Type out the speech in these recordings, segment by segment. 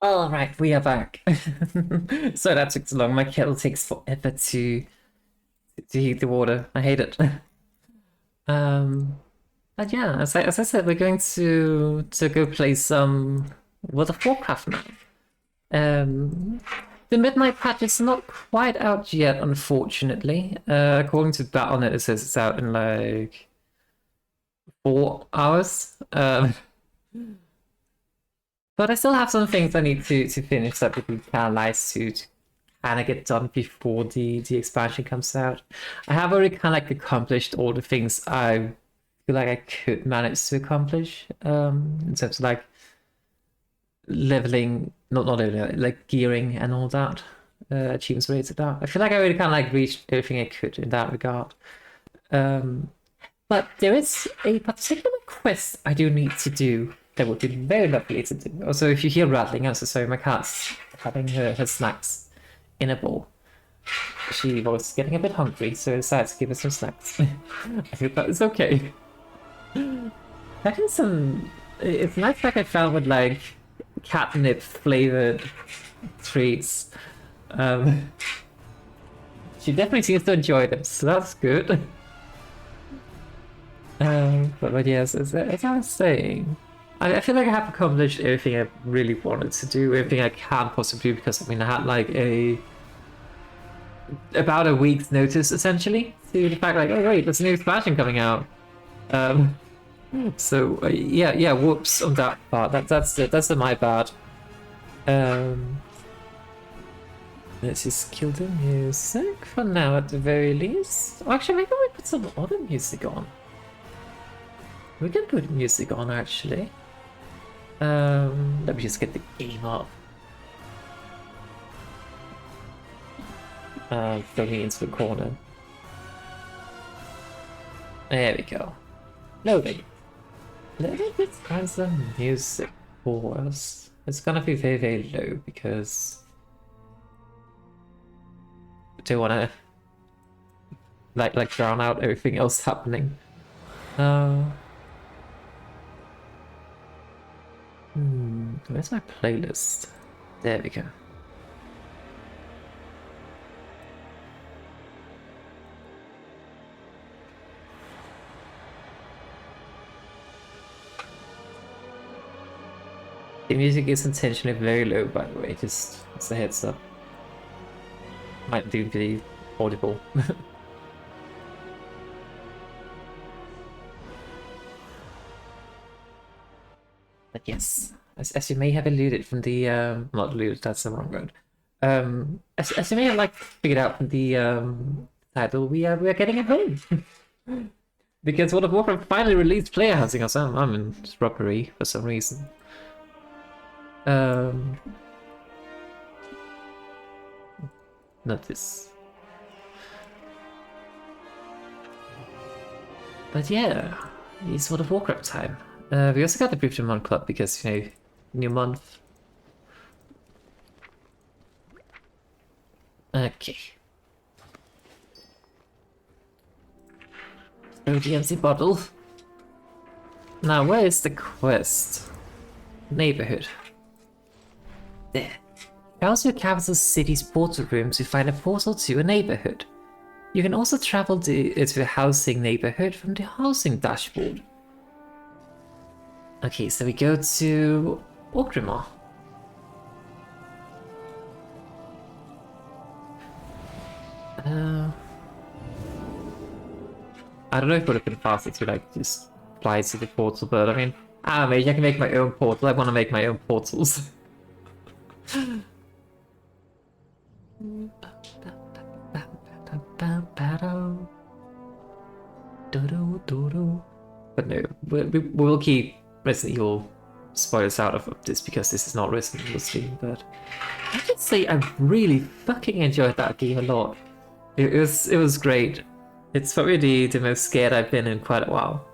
All right, we are back. So that took so long. My kettle takes forever to heat the water. I hate it. Um, but yeah, as I said, we're going to go play some World of Warcraft now. Um, the Midnight patch is not quite out yet, unfortunately. According to Battle.net, it says it's out in like 4 hours. But I still have some things I need to finish that would be kind of nice to kind of get done before the expansion comes out. I have already kind of like accomplished all the things I feel like I could manage to accomplish. In terms of like leveling, not leveling, like gearing and all that. Achievements related to that. I feel like I already kind of like reached everything I could in that regard. Um, but there is a particular quest I do need to do that would be very lovely to do. Also, if you hear rattling, I'm so sorry, my cat's having her snacks in a bowl. She was getting a bit hungry, so I decided to give her some snacks. I hope that is okay. That is some... It's a nice fact I found with like catnip flavored treats. She definitely seems to enjoy them, so that's good. But yes, as I was saying, I feel like I have accomplished everything I really wanted to do, everything I can possibly do, because I mean I had like about a week's notice essentially to the fact like, oh wait, there's a new expansion coming out. Um, so yeah, whoops on that part. That's my bad. Let's just kill the music for now at the very least. Actually, maybe we put some other music on. We can put music on actually. Let me just get the game up. Throw me into the corner. There we go. Loading. Let me just find some music for us. It's gonna be very, very low because I don't wanna like drown out everything else happening. Where's my playlist? There we go. The music is intentionally very low, by the way, just as a heads up. Might do be audible. But yes, as you may have alluded from the not alluded, that's the wrong word. As you may have like figured out from the title, we are getting a home. Because World of Warcraft finally released player housing. Also, I'm in robbery for some reason. Not this. But yeah, it's World of Warcraft time. We also got the Brief Month Club because, you know, new month. Okay. Oh, the empty bottle. Now, where is the quest? Neighborhood. There. Browse your capital city's portal room to find a portal to a neighborhood. You can also travel to a housing neighborhood from the housing dashboard. Okay, so we go to Orgrimmar. I don't know if it would have been faster to like just fly to the portal, but I mean, maybe I can make my own portal. I want to make my own portals. But no, we will keep Resident Evil spoilers out of this because this is not Resident Evil Steam, but I can say I really fucking enjoyed that game a lot. It was great. It's probably the most scared I've been in quite a while.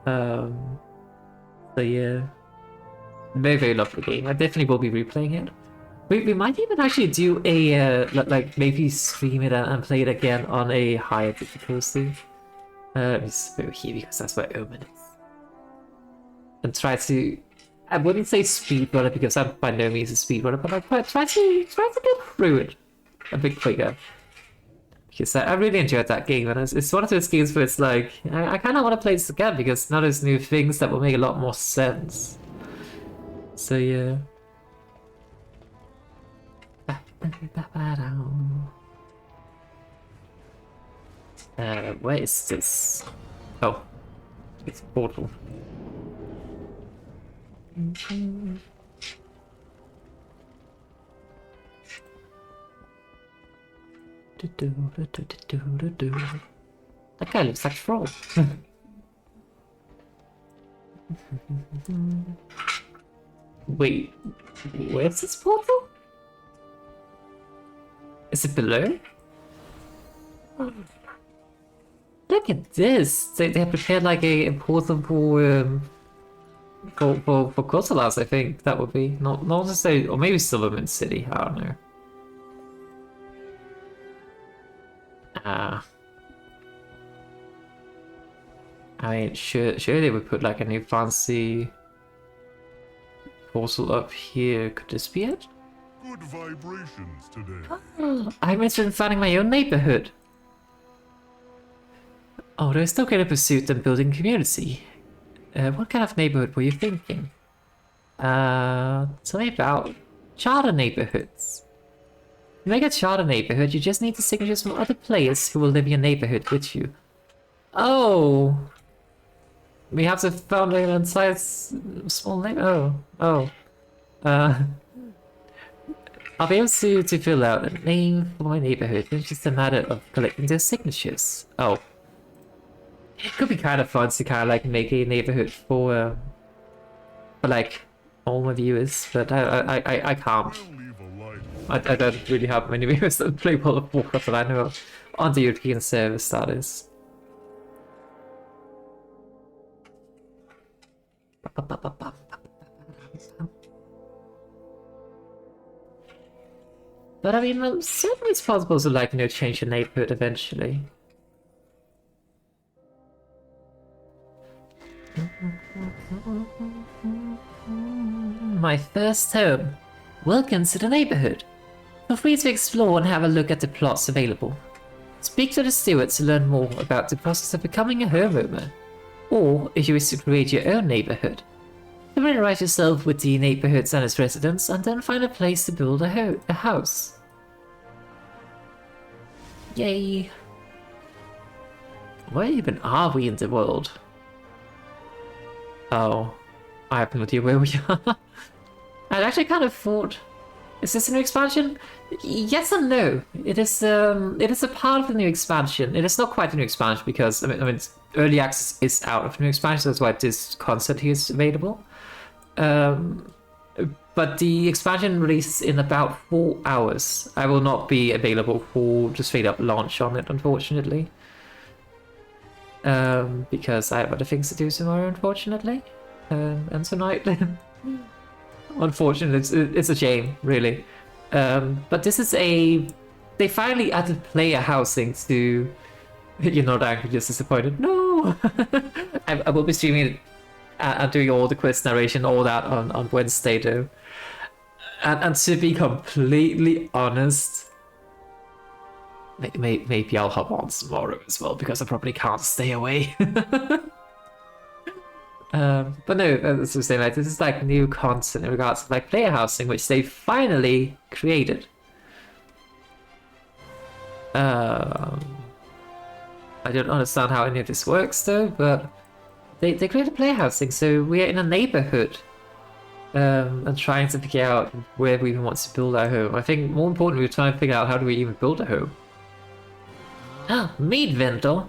So yeah, very, very lovely game. I definitely will be replaying it. We might even actually do a like maybe stream it and play it again on a higher difficulty. Let me just go here because that's where Omen is. And try to I wouldn't say speedrunner because I'm by no means a speedrunner, but I try to get through it a bit quicker. Because I really enjoyed that game, and it's one of those games where it's like, I kind of want to play this again because now there's new things that will make a lot more sense. So yeah. Where is this? Oh, it's a portal. That guy looks like a troll. Wait, where's this portal? Is it below? Look at this! They have prepared like a portal for Kotalas, I think that would be. Not necessarily, or maybe Silverman City, I don't know. I mean, sure they would put like a new fancy portal up here. Could this be it? Good vibrations today. Oh, I'm interested in finding my own neighborhood. Oh, there's no greater pursuit than building community. What kind of neighborhood were you thinking? Tell me about charter neighborhoods. To make a charter neighborhood, you just need the signatures from other players who will live in your neighborhood with you. Oh! We have to found an entire small neighborhood. Oh. I'll be able to fill out a name for my neighborhood. It's just a matter of collecting their signatures. Oh. It could be kind of fun to kind of like make a neighborhood for like all my viewers, but I can't. I don't really have many viewers that play World of Warcraft that I know of on the European service, that is. But I mean, certainly it's possible to like, you know, change your neighborhood eventually. My first home. Welcome to the neighborhood. Feel free to explore and have a look at the plots available. Speak to the steward to learn more about the process of becoming a homeowner. Or, if you wish to create your own neighborhood, familiarize yourself with the neighborhoods and its residents, and then find a place to build a house. Yay! Where even are we in the world? Oh, I have no idea where we are. I actually kind of thought, is this a new expansion? Yes and no. It is a part of the new expansion. It is not quite a new expansion because I mean early access is out of the new expansion, so that's why this concept here is available. But the expansion releases in about 4 hours. I will not be available for just straight up launch on it, unfortunately. Because I have other things to do tomorrow, unfortunately. And tonight. Unfortunately, it's a shame, really. But this is they finally added player housing to... You're not angry, just disappointed. No! I will be streaming it and doing all the quiz narration, all that on Wednesday, though. And to be completely honest, maybe I'll hop on tomorrow as well, because I probably can't stay away. But no, as I was saying, like, this is like new content in regards to like player housing, which they finally created. I don't understand how any of this works though, but they created player housing, so we're in a neighborhood. And trying to figure out where we even want to build our home. I think more importantly, we're trying to figure out how do we even build a home. Ah, meat vendor.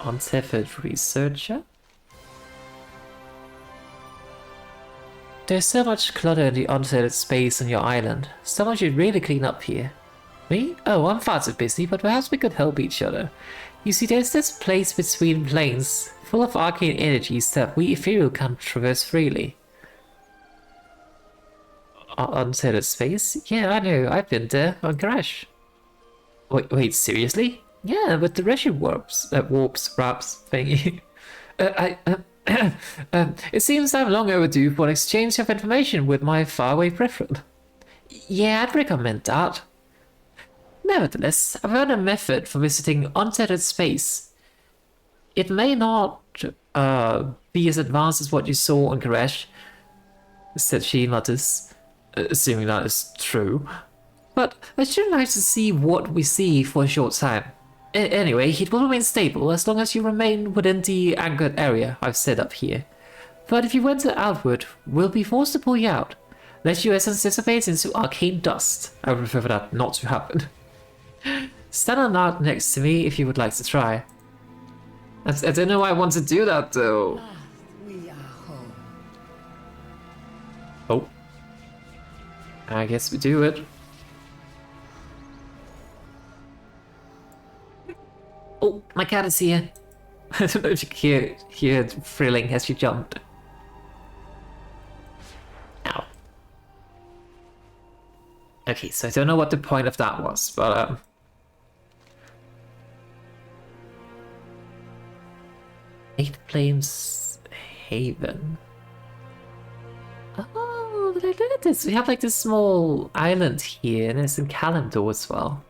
Untethered researcher. There's so much clutter in the untethered space on your island. Someone should really clean up here. Me? Oh, I'm far too busy, but perhaps we could help each other. You see, there's this place between planes, full of arcane energies that we ethereal can't traverse freely. Untethered space? Yeah, I know, I've been there, on Crash. Wait, seriously? Yeah, with the Russian warps, wraps thingy. It seems I'm long overdue for an exchange of information with my faraway brethren. Yeah, I'd recommend that. Nevertheless, I've heard a method for visiting untethered space. It may not be as advanced as what you saw on Koresh, said she mutters, assuming that is true. But I should like to see what we see for a short time. Anyway, it will remain stable as long as you remain within the anchored area I've set up here. But if you venture outward, we'll be forced to pull you out. Let your essence dissipate into arcane dust. I would prefer for that not to happen. Stand on out next to me if you would like to try. I don't know why I want to do that though. We are home. Oh. I guess we do it. Oh, my cat is here. I don't know if you can hear it frilling as she jumped. Ow. Okay, so I don't know what the point of that was, but Eight Flames Haven. Oh, look at this. We have like this small island here, and it's in Kalimdor as well.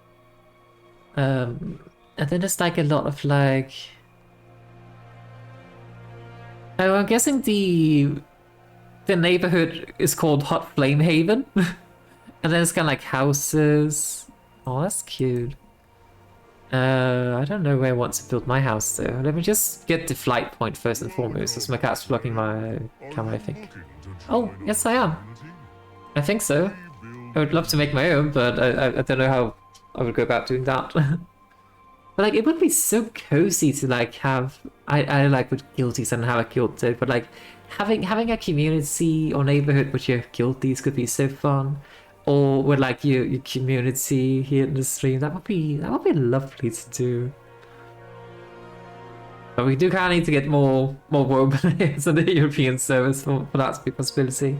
And then there's like a lot of like... Oh, I'm guessing the neighborhood is called Hot Flame Haven. And then it's kind of like houses. Oh, that's cute. I don't know where I want to build my house though. Let me just get the flight point first and foremost, because my cat's blocking my camera, I think. Oh, yes I am. I think so. I would love to make my own, but I don't know how I would go about doing that. But like, it would be so cozy to like have... I like with guilties and have a guild too, but like having a community or neighborhood with your guilties could be so fun. Or with like your community here in the stream, that would be lovely to do. But we do kind of need to get more world players on the European servers for that to be a possibility.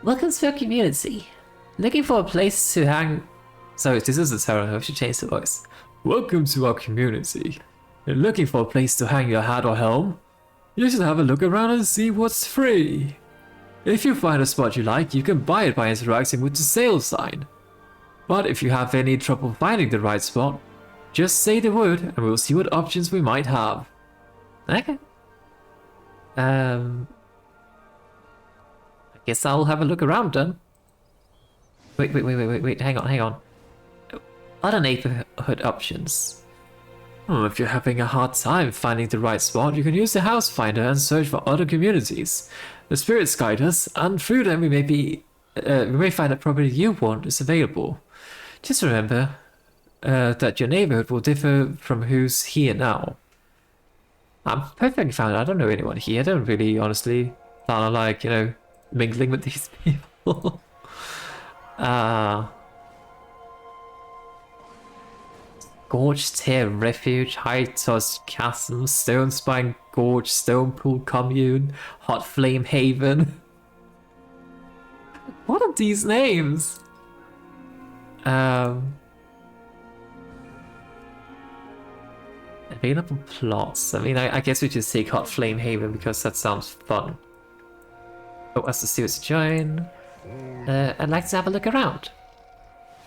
Welcome to your community. Looking for a place to hang... Sorry, this is a Sarah, I should change the voice. Welcome to our community. You're looking for a place to hang your hat or helm? You should have a look around and see what's free. If you find a spot you like, you can buy it by interacting with the sale sign. But if you have any trouble finding the right spot, just say the word and we'll see what options we might have. Okay. I guess I'll have a look around then. Wait, hang on. Other neighborhood options. If you're having a hard time finding the right spot, you can use the house finder and search for other communities. The spirits guide us, and through them we may find a property you want is available. Just remember that your neighborhood will differ from who's here now. I'm perfectly fine. I don't know anyone here. I don't really, honestly, plan on like, you know, mingling with these people. Gorge Tear Refuge, High Toss Chasm, Stone Spine Gorge, Stone Pool Commune, Hot Flame Haven. What are these names? Available plots. I mean, I guess we just take Hot Flame Haven because that sounds fun. Oh, as the students join. I'd like to have a look around.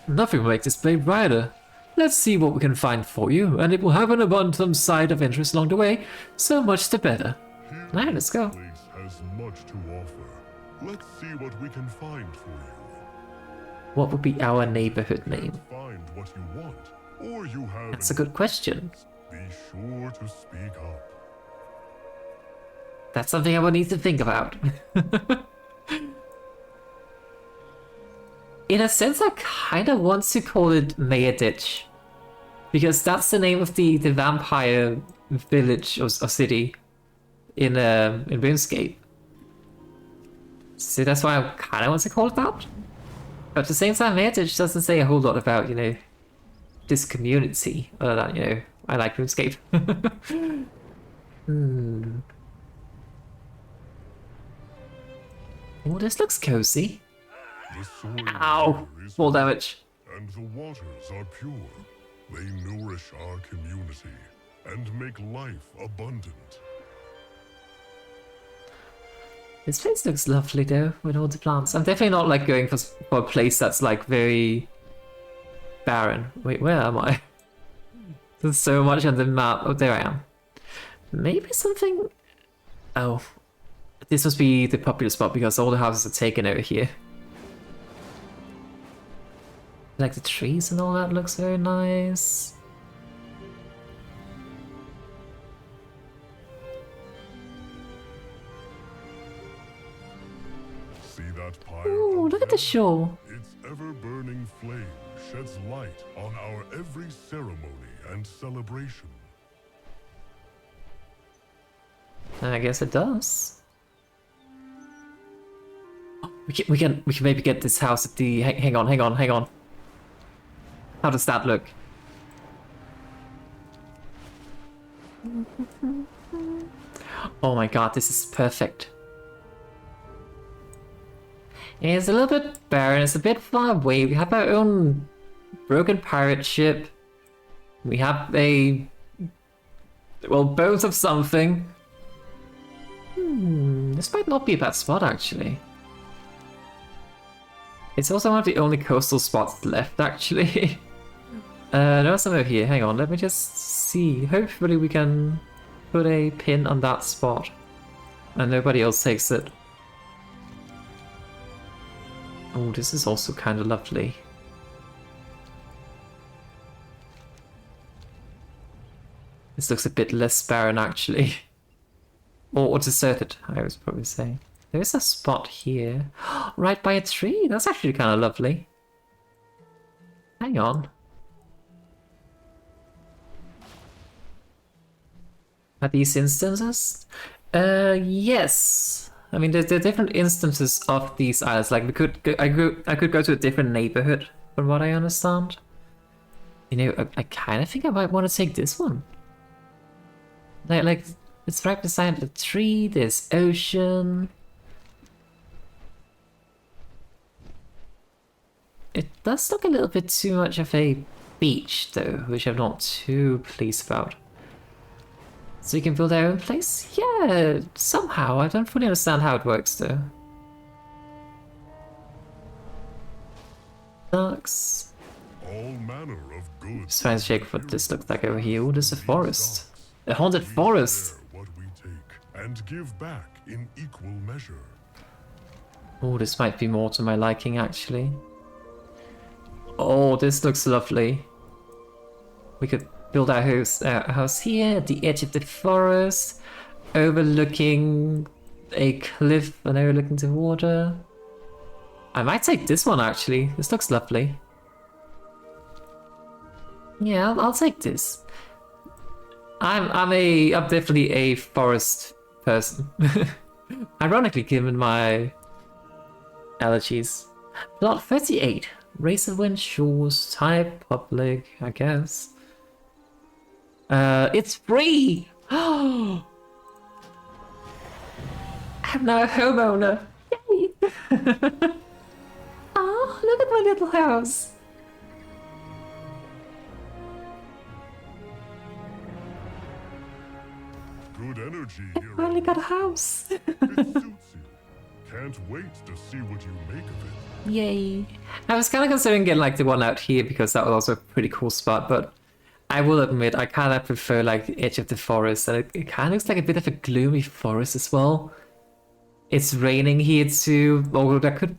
Nothing will make this play brighter. Let's see what we can find for you, and it will have an abundant side of interest along the way. So much the better. Alright, let's go. This place has much to offer. Let's see what we can find for you. What would be our neighborhood name? Find what you want, or you have. That's a good question. Be sure to speak up. That's something I will need to think about. In a sense, I kind of want to call it Mayaditch, because that's the name of the vampire village or city in RuneScape. So that's why I kind of want to call it that. But at the same time, Mayaditch doesn't say a whole lot about, you know, this community, other than, you know, I like RuneScape. Oh, this looks cozy. The sword Ow! is Full damage. and the waters are pure. They nourish our community and make life abundant. This place looks lovely though, with all the plants. I'm definitely not like going for a place that's like very barren. Wait, where am I? There's so much on the map. Oh, there I am. Maybe something... Oh. This must be the popular spot because all the houses are taken over here. Like the trees and all that looks very nice. See that pyre? Ooh, look at the shore. Its ever-burning flame sheds light on our every ceremony and celebration. I guess it does. Oh, we can maybe get this house at the... Hang on. How does that look? Oh my god, this is perfect. It's a little bit barren, it's a bit far away. We have our own broken pirate ship. We have a... well, bones of something. This might not be a bad spot, actually. It's also one of the only coastal spots left, actually. There's some over here. Hang on, let me just see. Hopefully we can put a pin on that spot. And nobody else takes it. Oh, this is also kind of lovely. This looks a bit less barren, actually. Or deserted, I was probably saying. There is a spot here. Right by a tree. That's actually kind of lovely. Hang on. Are these instances? Yes. I mean, there are different instances of these islands. Like, I could go to a different neighborhood, from what I understand. You know, I kind of think I might want to take this one. Like, it's right beside the tree. There's ocean. It does look a little bit too much of a beach, though, which I'm not too pleased about. So you can build our own place? Yeah, somehow. I don't fully understand how it works, though. Ducks. All manner of goods. Just trying to check what this looks like over here. Oh, there's a forest. A haunted forest! Share what we take and give back in equal measure. Oh, this might be more to my liking, actually. Oh, this looks lovely. We could build our house here at the edge of the forest, overlooking a cliff and overlooking the water. I might take this one, actually. This looks lovely. Yeah, I'll take this. I'm definitely a forest person. Ironically, given my allergies. Plot 38. Razorwind Shores, type public, I guess. It's free! I'm now a homeowner. Yay! Oh, look at my little house. Good energy I here. finally got a house. It suits you. Can't wait to see what you make of it. Yay. I was kind of considering getting like the one out here because that was also a pretty cool spot, but I will admit I kind of prefer like the edge of the forest, and it kind of looks like a bit of a gloomy forest as well. It's raining here too, although that could...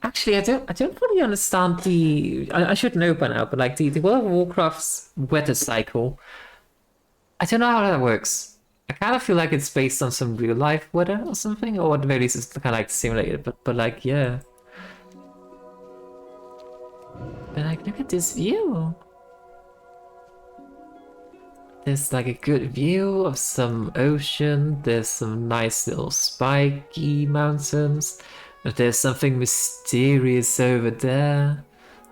Actually, I don't fully understand the... I should know by now, but like the World of Warcraft's weather cycle, I don't know how that works. I kind of feel like it's based on some real life weather or something, or at the very least it's kind of like simulated, but like, yeah. But like, look at this view. There's like a good view of some ocean, there's some nice little spiky mountains, but there's something mysterious over there.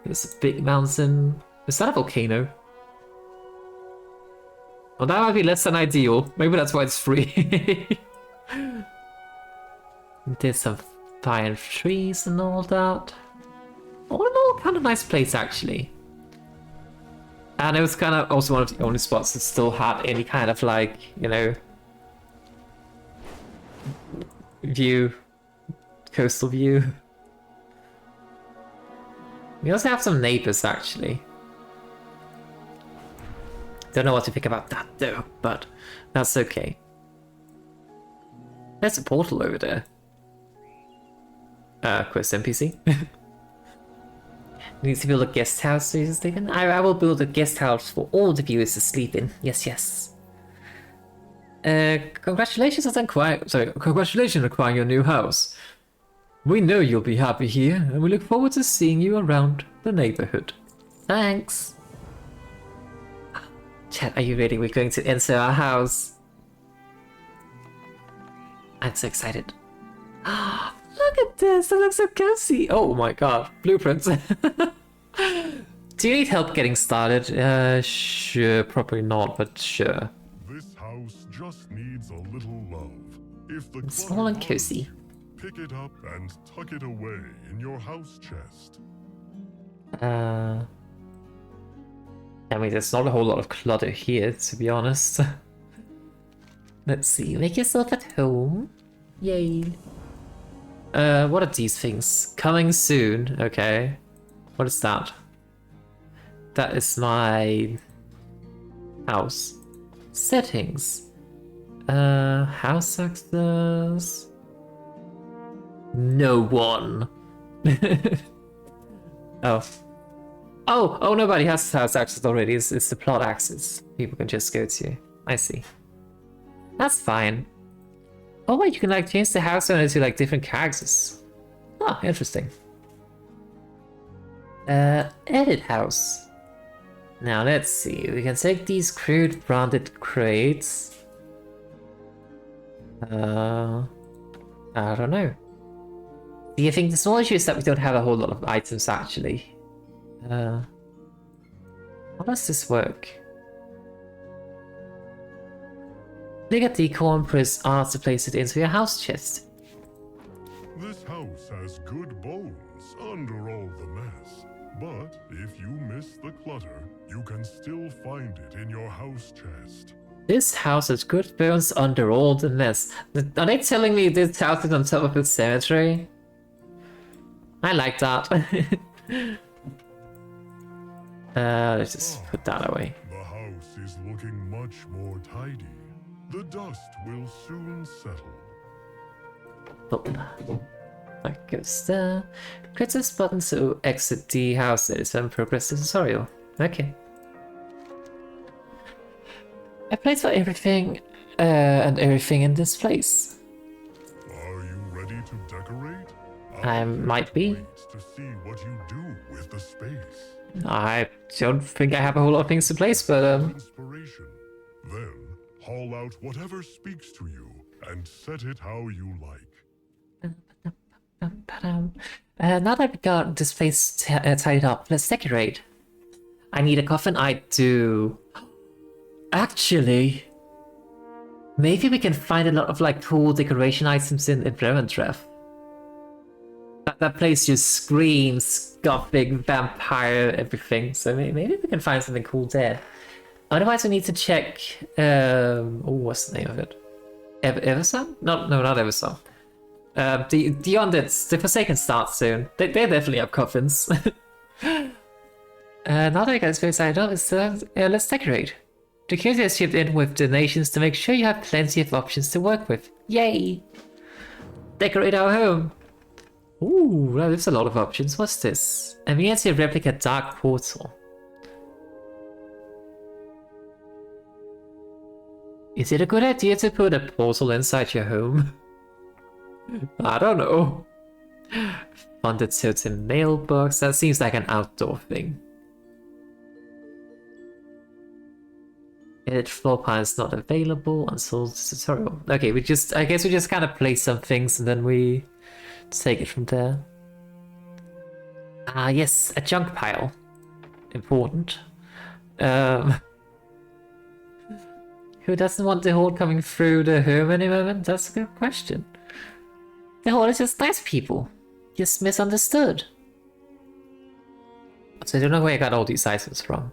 There's a big mountain. Is that a volcano? Well, that might be less than ideal. Maybe that's why it's free. There's some fine trees and all that. all in all, kind of nice place actually. And it was kind of also one of the only spots that still had any kind of like, you know, view, coastal view. We also have some neighbors actually. Don't know what to think about that though, but that's okay. There's a portal over there. Quest NPC. Needs to build a guest house so you can sleep in. I will build a guest house for all the viewers to sleep in. Yes, yes. Congratulations on acquiring your new house. We know you'll be happy here, and we look forward to seeing you around the neighborhood. Thanks. Chat, are you ready? We're going to enter our house. I'm so excited. Ah, look at this! That looks so cozy! Oh my god, blueprints. Do you need help getting started? Sure, probably not, but sure. This house just needs a little love. If the It's small and cozy. pick it up and tuck it away in your house chest. I mean, there's not a whole lot of clutter here, to be honest. Let's see, make yourself at home. Yay. What are these things? Coming soon, okay. What is that? That is my house. Settings. House access. No one. Oh. Oh, nobody has house access already. It's the plot access. People can just go to. I see. That's fine. Oh wait, you can like change the house owner to like different characters. Oh, interesting. Edit house. Now let's see. We can take these crude branded crates. I don't know. Do you think the small issue is that we don't have a whole lot of items actually? How does this work? Click at the icon and press R to place it into your house chest. This house has good bones under all the mess. But if you miss the clutter, you can still find it in your house chest. This house has good bones under all the mess. Are they telling me this house is on top of a cemetery? I like that. Let's just put that away. The house is looking much more tidy. The dust will soon settle. That goes there. Click this button to exit the house and progress the tutorial. Okay. A place for everything and everything in this place. Are you ready to decorate? I might be. Wait to see what you do with the space. I don't think I have a whole lot of things to place, but Inspiration. Then haul out whatever speaks to you and set it how you like. now that we got this place tied up, let's decorate. I need a coffin. I do. Actually, maybe we can find a lot of like cool decoration items in Warcraft. That place just screams gothic, vampire, everything. So maybe we can find something cool there. Otherwise, we need to check. What's the name of it? Everson? No, not Everson. The Undeads, the Forsaken start soon. They definitely have coffins. Now that I got this very side up, let's decorate. The community has chipped in with donations to make sure you have plenty of options to work with. Yay! Decorate our home. Ooh, there's a lot of options. What's this? A miniature replica dark portal. Is it a good idea to put a portal inside your home? I don't know. Funded totem mailbox. That seems like an outdoor thing. Edit floor plans not available until the tutorial. Okay, I guess we just kind of place some things and then we take it from there. Ah, yes, a junk pile. Important. Who doesn't want the horde coming through the home any moment? That's a good question. The horde is just nice people. Just misunderstood. So I don't know where I got all these items from.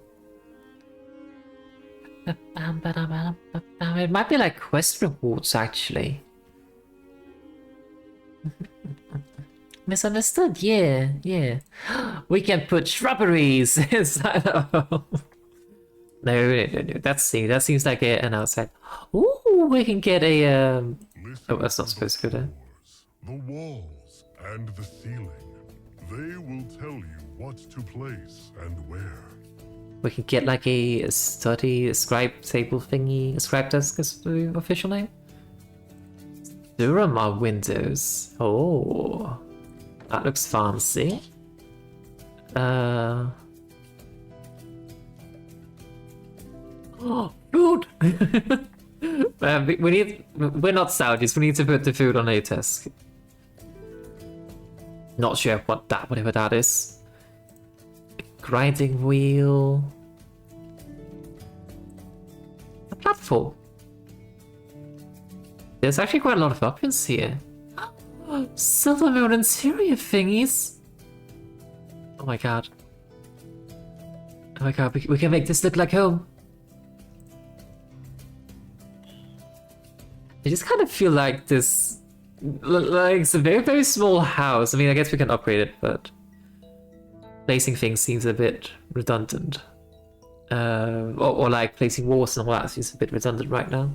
It might be like quest rewards, actually. Misunderstood, yeah, yeah. We can put shrubberies inside our home. No, that's that seems like an outside. Ooh, we can get a Listen oh, that's not to supposed to go there. floors, the walls, and the ceiling. They will tell you what to place and where. We can get like a study, a scribe table thingy. A scribe desk is the official name. Durama windows. Oh, that looks fancy. Oh, food! We're not Saudis, we need to put the food on a desk. Not sure whatever that is. Grinding wheel. A platform. There's actually quite a lot of options here. Silver moon interior thingies. Oh my god. Oh my god, we can make this look like home. I just kind of feel like this, like it's a very, very small house. I mean, I guess we can upgrade it, but placing things seems a bit redundant. Or like placing walls and all that seems a bit redundant right now.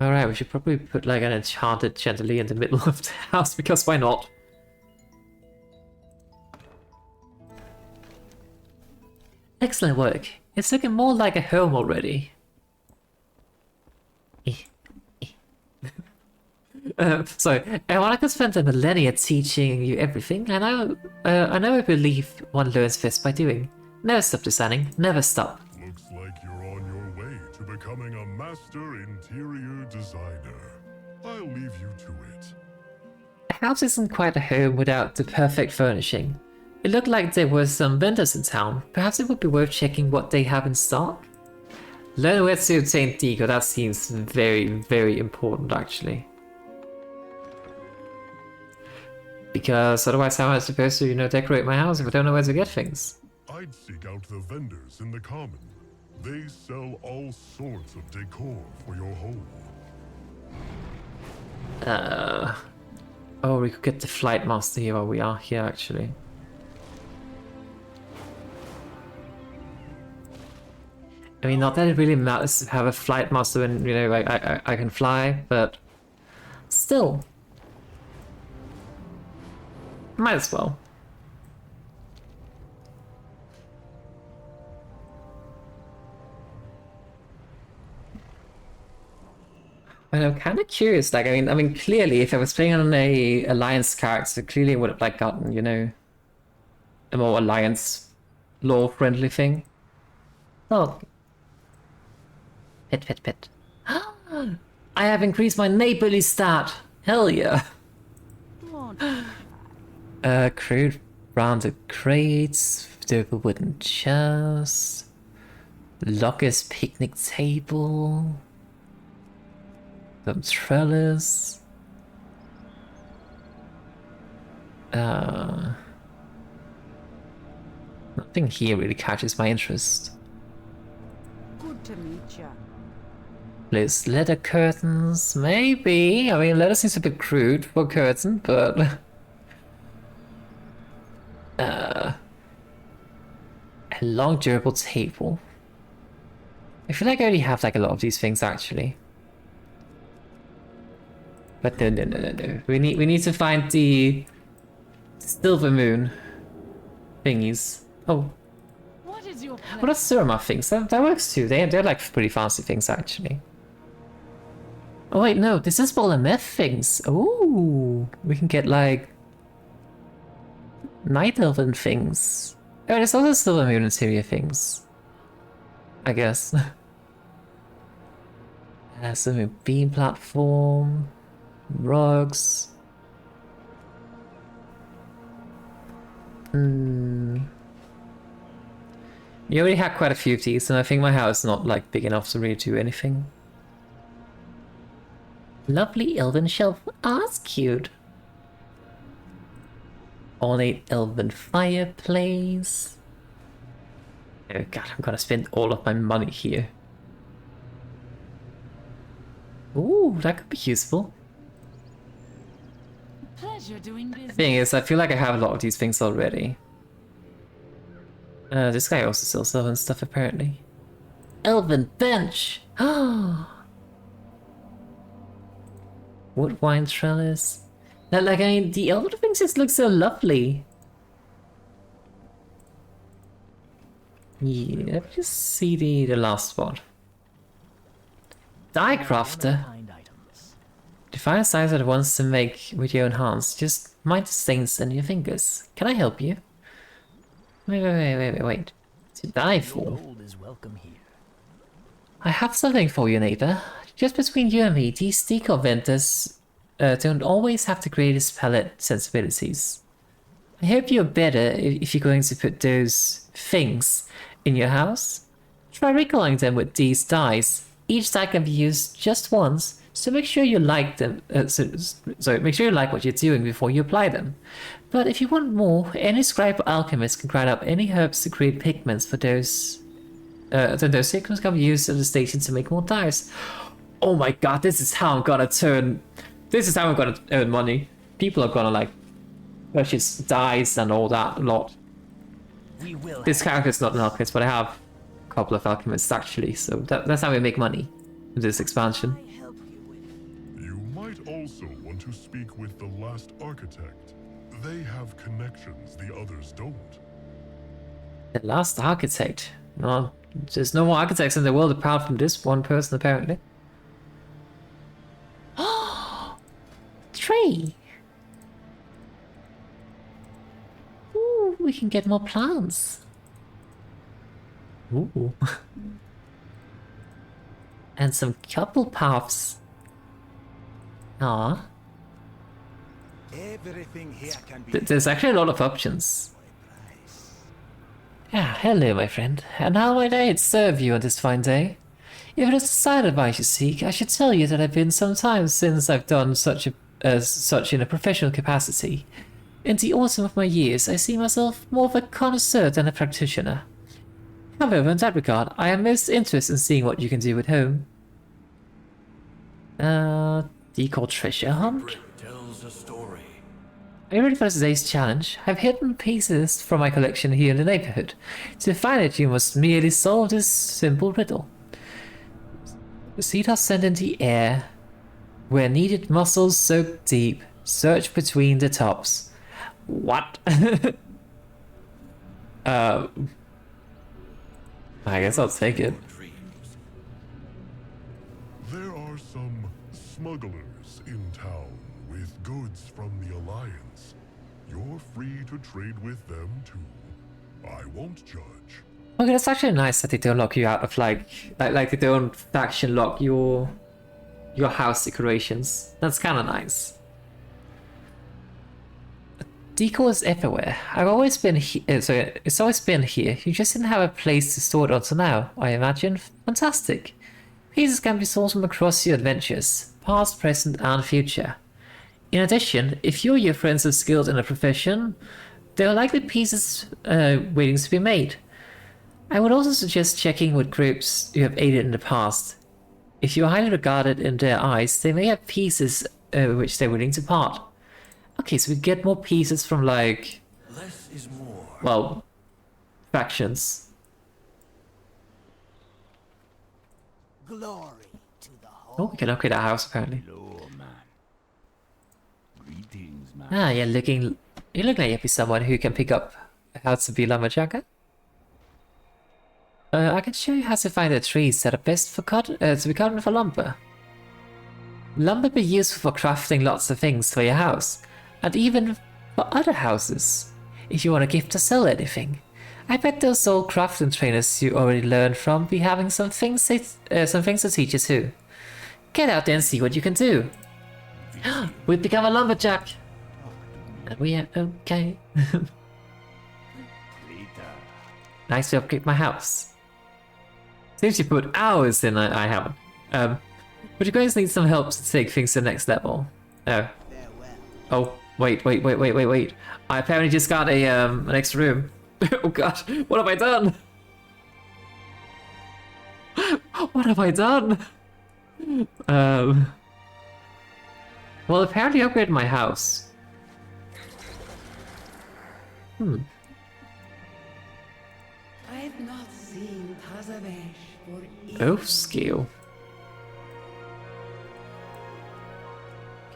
Alright, we should probably put like an enchanted chandelier in the middle of the house, because why not? Excellent work. It's looking more like a home already. Sorry, Monica spent a millennia teaching you everything, and I believe one learns best by doing. Never stop designing, never stop. Looks like you're on your way to becoming a master interior designer. I'll leave you to it. The house isn't quite a home without the perfect furnishing. It looked like there were some vendors in town. Perhaps it would be worth checking what they have in stock? Learn where to obtain decor, that seems very, very important actually. Because otherwise how am I supposed to, decorate my house if I don't know where to get things? I'd seek out the vendors in the common. They sell all sorts of decor for your home. Oh, we could get the Flight Master here while we are here actually. I mean, not that it really matters to have a Flight Master when, I can fly, but still. Might as well. And I'm kind of curious, like, I mean, clearly, if I was playing on a Alliance character, clearly I would have, like, gotten, a more Alliance lore-friendly thing. Oh. Pet. I have increased my neighborly stat. Hell yeah. Crude rounded crates, durable wooden chairs, Locker's picnic table, some trellis. Nothing here really catches my interest. Good to meet you. There's leather curtains, maybe. I mean, leather seems a bit crude for a curtain, but a long durable table. I feel like I already have like a lot of these things actually. But no. We need to find the silver moon thingies. Oh. What is your plan? Well, that's Surma things. That works too. They're like pretty fancy things actually. Oh wait, no, this is ball and meth things. Oh, we can get like Night Elven things. Oh, there's also Silver Moon interior things, I guess. Some beam platform, rugs. You already had quite a few of these, and I think my house is not like big enough to really do anything. Lovely elven shelf. Ah, that's cute. Ornate elven fireplace. Oh god, I'm gonna spend all of my money here. Ooh, that could be useful. Pleasure doing The business. thing is, I feel like I have a lot of these things already. This guy also sells elven stuff apparently. Elven bench! Wood wine trellis. Now, like, I mean, the elven things just look so lovely. Yeah, let me just see the last one. Die crafter. Define a size that wants to make with your own hands. Just mind the stains in your fingers. Can I help you? Wait. To die for? I have something for you, neighbor. Just between you and me, these decor vendors don't always have the greatest palette sensibilities. I hope you're better if you're going to put those things in your house. Try recalling them with these dies. Each die can be used just once, so make sure you like them. So make sure you like what you're doing before you apply them. But if you want more, any scribe or alchemist can grind up any herbs to create pigments for those. Then those pigments can be used at the station to make more dyes. Oh my god, this is how I'm gonna earn money. People are gonna like purchase dyes and all that a lot. This character is not an alchemist, but I have a couple of alchemists actually, so that's how we make money in this expansion. You might also want to speak with the last architect. They have connections the others don't. The last architect? No, there's no more architects in the world apart from this one person apparently. Tree! Ooh, we can get more plants. Ooh. And some couple paths. Ah. Everything here can be There's actually a lot of options. Ah, hello, my friend. And how might I serve you on this fine day? If it is the side advice you seek, I should tell you that I've been some time since I've done such in a professional capacity. In the autumn of my years, I see myself more of a connoisseur than a practitioner. However, in that regard, I am most interested in seeing what you can do at home. Decor treasure hunt? tells a story. Are you ready for today's challenge? I've hidden pieces from my collection here in the neighborhood. To find it, you must merely solve this simple riddle. The seed are sent in the air. Where needed muscles soak deep, search between the tops. What? I guess I'll take it. There are some smugglers in town with goods from the Alliance. You're free to trade with them too. I won't judge. Okay, that's actually nice that they don't lock you out of like they don't faction lock your house decorations. That's kind of nice. Decor is everywhere. I've always been here. So it's always been here. You just didn't have a place to store it until now, I imagine. Fantastic. Pieces can be sourced from across your adventures, past, present, and future. In addition, if you or your friends are skilled in a profession, there are likely pieces waiting to be made. I would also suggest checking with groups you have aided in the past. If you are highly regarded in their eyes, they may have pieces which they're willing to part. Okay, so we get more pieces from like, Less is more. well, factions. Glory to the whole. Oh, we can upgrade our house apparently. Hello, man. Greetings, man. Ah, you look like you'd be someone who can pick up how to be lumberjacker. I can show you how to find the trees that are best for to be cut for lumber. Lumber be useful for crafting lots of things for your house, and even for other houses, if you want to gift or sell anything. I bet those old crafting trainers you already learned from be having some things to teach you too. Get out there and see what you can do. We've become a lumberjack! And we are okay. Later. Nice to upgrade my house. Seems you put hours in, I haven't. But you guys need some help to take things to the next level. Oh. Farewell. Oh. Wait. I apparently just got a an extra room. Oh god, what have I done? What have I done? Well, apparently I upgraded my house. I've not seen Tazavesh for Oath skill.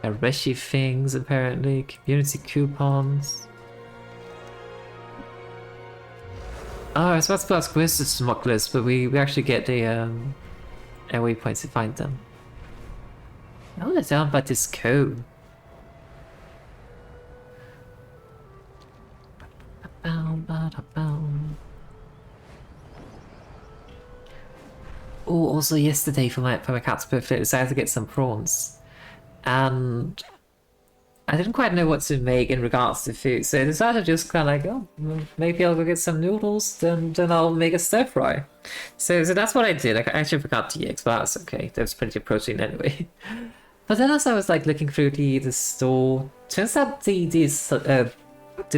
Kareshi things, apparently. Community coupons. Oh, I was about to ask where's the smugglers, but we actually get the waypoints to find them. Oh, they're down by this cove. Oh, also yesterday for my cat's birthday, I decided to get some prawns, and I didn't quite know what to make in regards to food, so I decided to just kind of like, oh, maybe I'll go get some noodles, then I'll make a stir fry. So that's what I did. I actually forgot the eggs, but that's okay. There's plenty of protein anyway. But then as I was like looking through the store, turns out the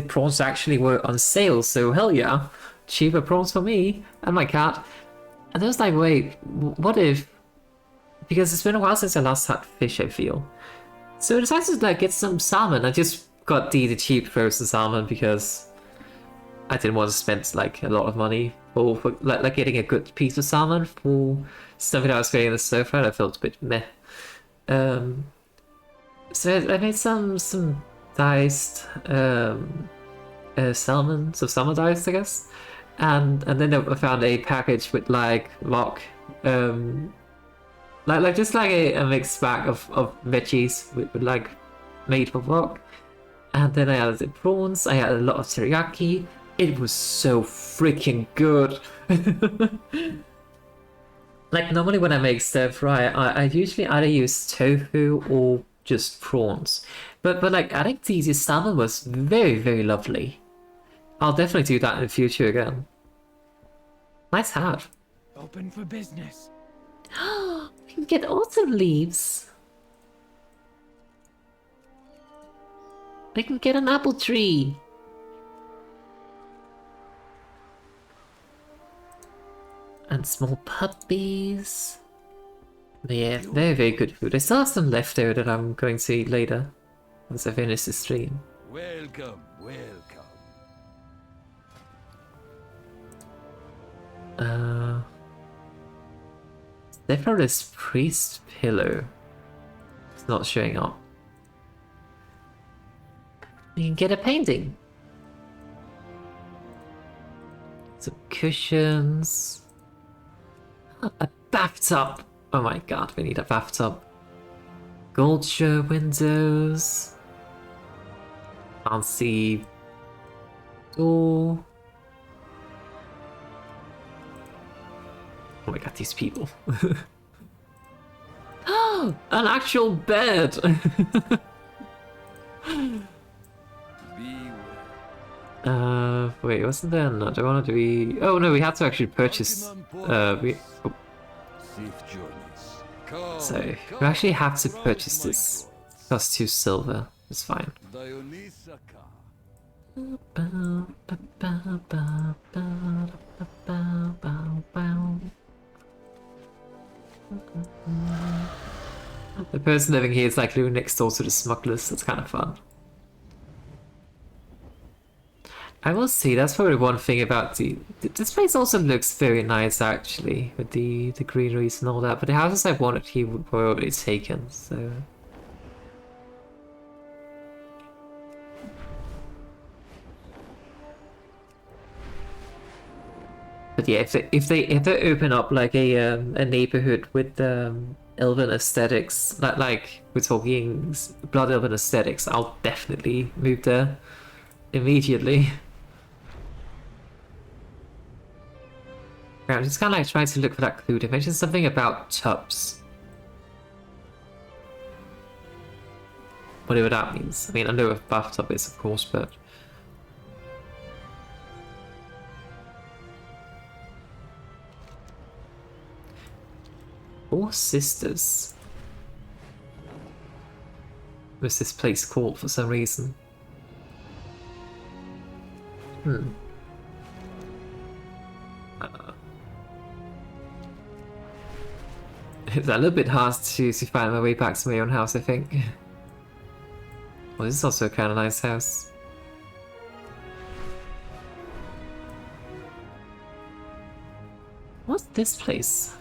prawns actually were on sale. So hell yeah, cheaper prawns for me and my cat. And I was like, wait, what if? Because it's been a while since I last had fish, I feel. So I decided to like get some salmon. I just got the cheap frozen salmon because I didn't want to spend like a lot of money for like getting a good piece of salmon for something I was getting in the sofa. And I felt a bit meh. So I made some diced salmon, some salmon diced, I guess, and then I found a package with like rock, like just like a mixed bag of veggies with like made from rock, and then I added the prawns. I added a lot of teriyaki. It was so freaking good. Like normally when I make stir fry, I usually either use tofu or just prawns. But like adding the salmon was very lovely. I'll definitely do that in the future again. Nice hat. Open for business. We can get autumn leaves. We can get an apple tree. And small puppies. But yeah, very good food. I still have some left over that I'm going to eat later once I finish the stream. Welcome. Zephyrus Priest Pillow. It's not showing up. You can get a painting. Some cushions. A bathtub. Oh my god, we need a bathtub. Gold show windows. Fancy door. Oh my god, these people. Oh, an actual bed. Wait, wasn't there another one? Do we? Oh no, we had to actually purchase. So we actually have to purchase this. Costs 2 silver. It's fine. The person living here is like living next door to the smugglers. That's kind of fun. I will say that's probably one thing about this place also looks very nice actually with the greeneries and all that, but the houses I wanted here were already taken, so. But yeah, if they open up like a neighborhood with elven aesthetics, like we're talking blood elven aesthetics, I'll definitely move there immediately. I'm just kind of like trying to look for that clue. They mentioned something about tubs. Whatever that means. I mean, I know what a bathtub is, of course, but. Four sisters. was this place called for some reason. It's a little bit hard to find my way back to my own house, I think. Well, this is also a kind of nice house. What's this place?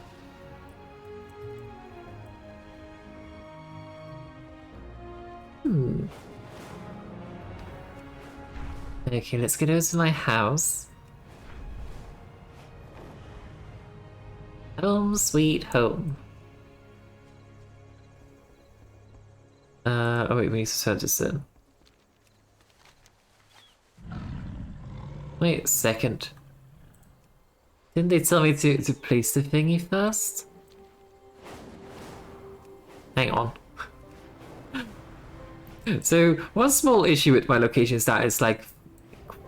Okay, let's get over to my house. Home sweet home. Oh wait, we need to turn this in. Wait a second. Didn't they tell me to place the thingy first? Hang on. So, one small issue with my location is that it's like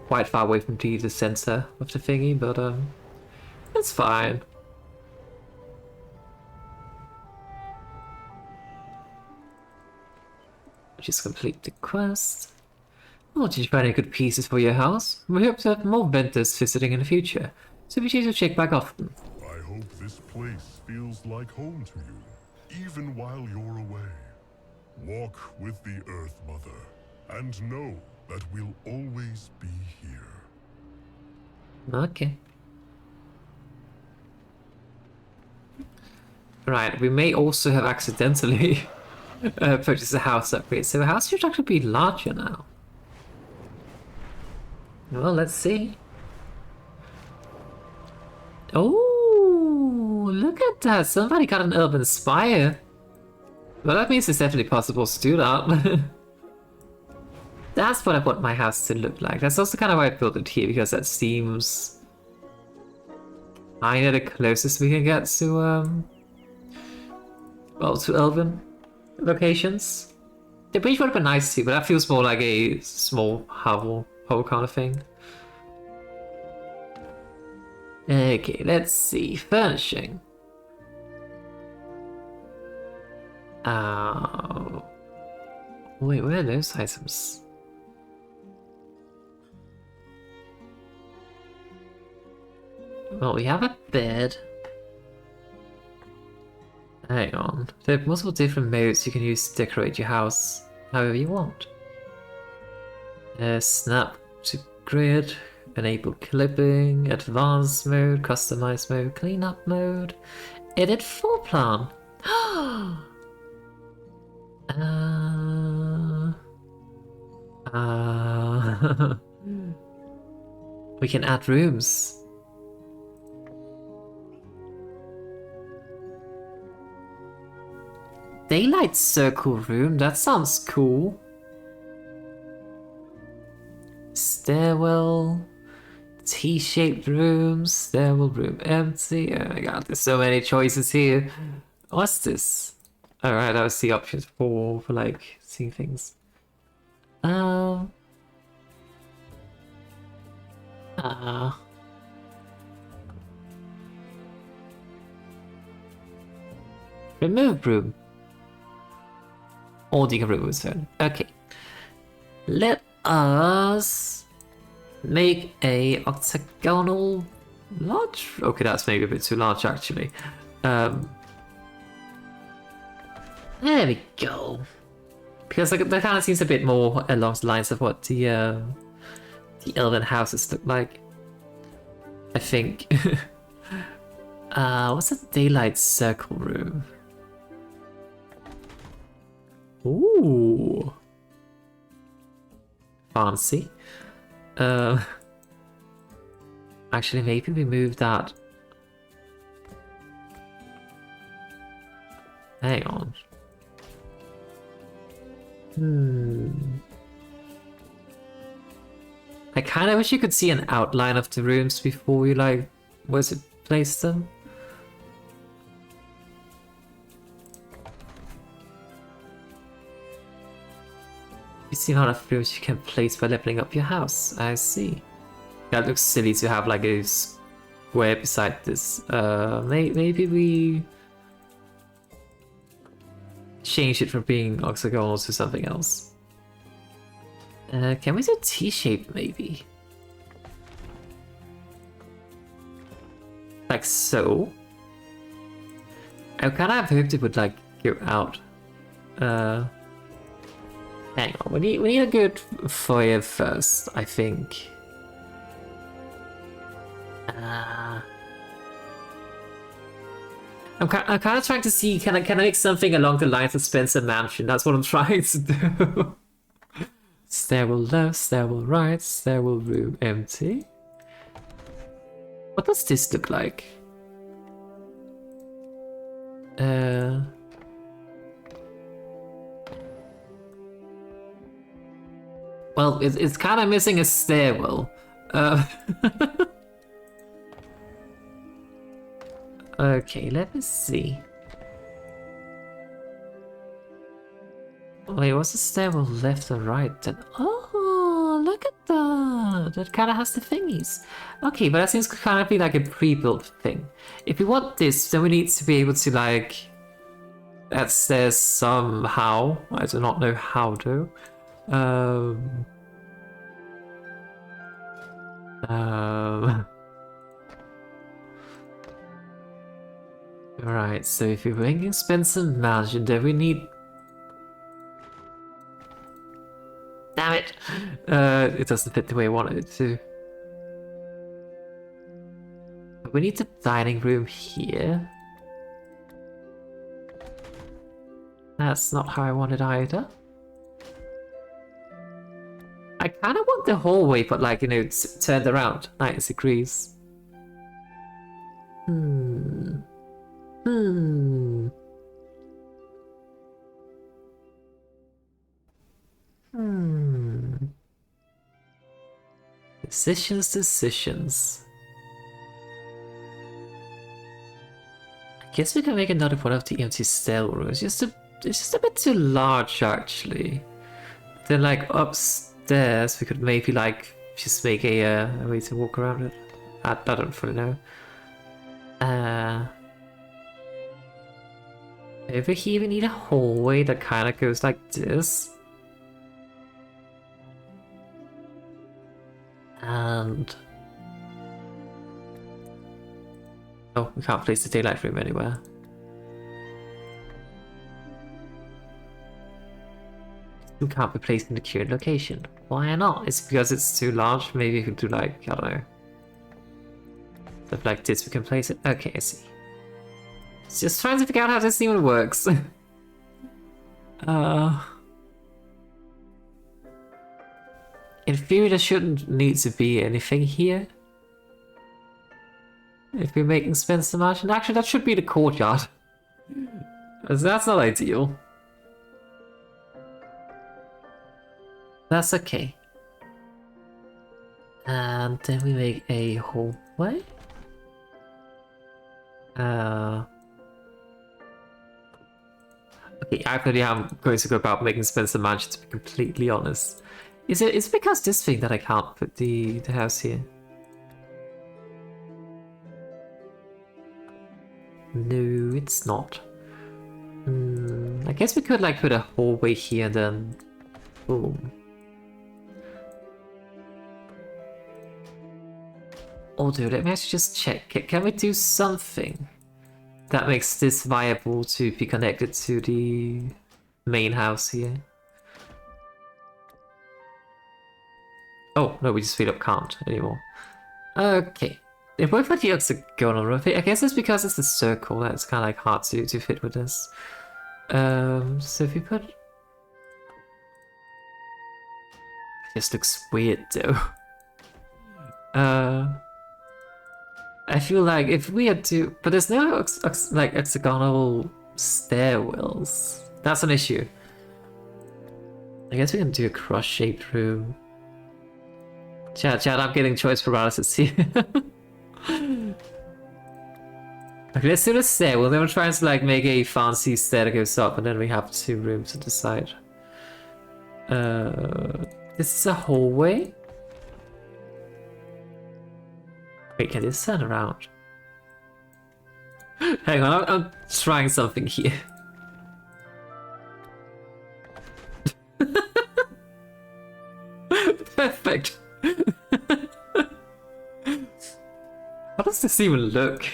quite far away from the center of the thingy, but it's fine. Just complete the quest. Oh, did you find any good pieces for your house? We hope to have more vendors visiting in the future, so be sure to check back often. I hope this place feels like home to you, even while you're away. Walk with the Earth Mother, and know that we'll always be here. Okay. Right, we may also have accidentally purchased a house upgrade, so the house should actually be larger now. Well, let's see. Oh, look at that! Somebody got an urban spire. Well, that means it's definitely possible to do that. That's what I want my house to look like. That's also kind of why I built it here, because that seems kinda the closest we can get to, well, to elven locations. The bridge would have been nice too, but that feels more like a small hovel kind of thing. Okay, let's see. Furnishing. Wait, where are those items? Well, we have a bed. Hang on. There are multiple different modes you can use to decorate your house however you want. Snap to grid, enable clipping, advanced mode, customized mode, cleanup mode, edit floor plan. We can add rooms. Daylight circle room, that sounds cool. Stairwell, T-shaped room, stairwell room empty. Oh my god, there's so many choices here. What's this? Alright, that was the options for like seeing things. Remove room. Or you can remove zone. Okay. Let us make a octagonal large. Okay, that's maybe a bit too large actually. There we go. Because like, that kind of seems a bit more along the lines of what the elven houses look like. I think. What's a daylight circle room? Ooh. Fancy. Actually, maybe we move that. Hang on. I kind of wish you could see an outline of the rooms before you like, was it place them? You see how of rooms you can place by leveling up your house. I see. That looks silly to have like a square beside this. Maybe we change it from being octagonal to something else. Can we do T-shape maybe? Like so? I kind of hoped it would like go out. Hang on, we need a good foyer first, I think. I'm kind of trying to see, can I make something along the lines of Spencer Mansion? That's what I'm trying to do. Stairwell left, stairwell right, stairwell room empty. What does this look like? Well, it's kind of missing a stairwell. Okay, let me see. Wait, what's the stairwell left or right then? Oh, look at that! That kind of has the thingies. Okay, but that seems to kind of be like a pre-built thing. If we want this, then we need to be able to like add stairs somehow. I do not know how to. Right, so if we're making Spencer Mansion, then we need... Damn it! It doesn't fit the way I wanted it to. We need the dining room here. That's not how I want it either. I kind of want the hallway, but like, you know, turned around 90 degrees. Decisions. I guess we can make another one of the empty stairwell rooms. It's just a bit too large, actually. Then, like, upstairs, we could maybe, like, just make a way to walk around it. I don't fully know. Over here, we need a hallway that kind of goes like this. And... oh, we can't place the daylight room anywhere. You can't be placed in the current location. Why not? It's because it's too large. Maybe we could do like, I don't know. Stuff like this, we can place it. Okay, I see. It's just trying to figure out how this even works. In theory, there shouldn't need to be anything here. If we're making Spencer Mansion, actually that should be the courtyard. That's not ideal. That's okay. And then we make a hallway. Okay, actually I'm going to go about making Spencer Mansion, to be completely honest. Is it because this thing that I can't put the house here? No, it's not. I guess we could like put a hallway here and then boom. Oh dude, let me actually just check. Can we do something that makes this viable to be connected to the main house here? Oh, no, we just straight up can't anymore. Okay. It worked for the octagonal roof. I guess it's because it's a circle that's kind of like hard to fit with this. So if you put... this looks weird though. I feel like if we had to... but there's no like octagonal stairwells. That's an issue. I guess we can do a cross-shaped room. Chat, I'm getting choice paralysis here. Okay, let's do the stairwell. Then we're trying to like make a fancy stair that goes up, and then we have 2 rooms to the side. This is a hallway. Wait, can this turn around? Hang on, I'm trying something here. perfect. How does this even look?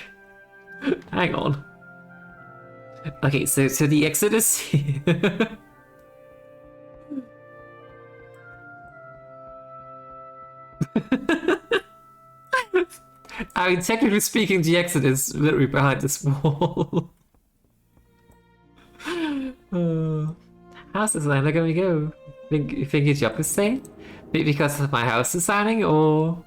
Hang on. Okay, so the exit is here. I mean, technically speaking, the exit is literally behind this wall. How's this line gonna go? You think your job is safe? Because of my house designing, or?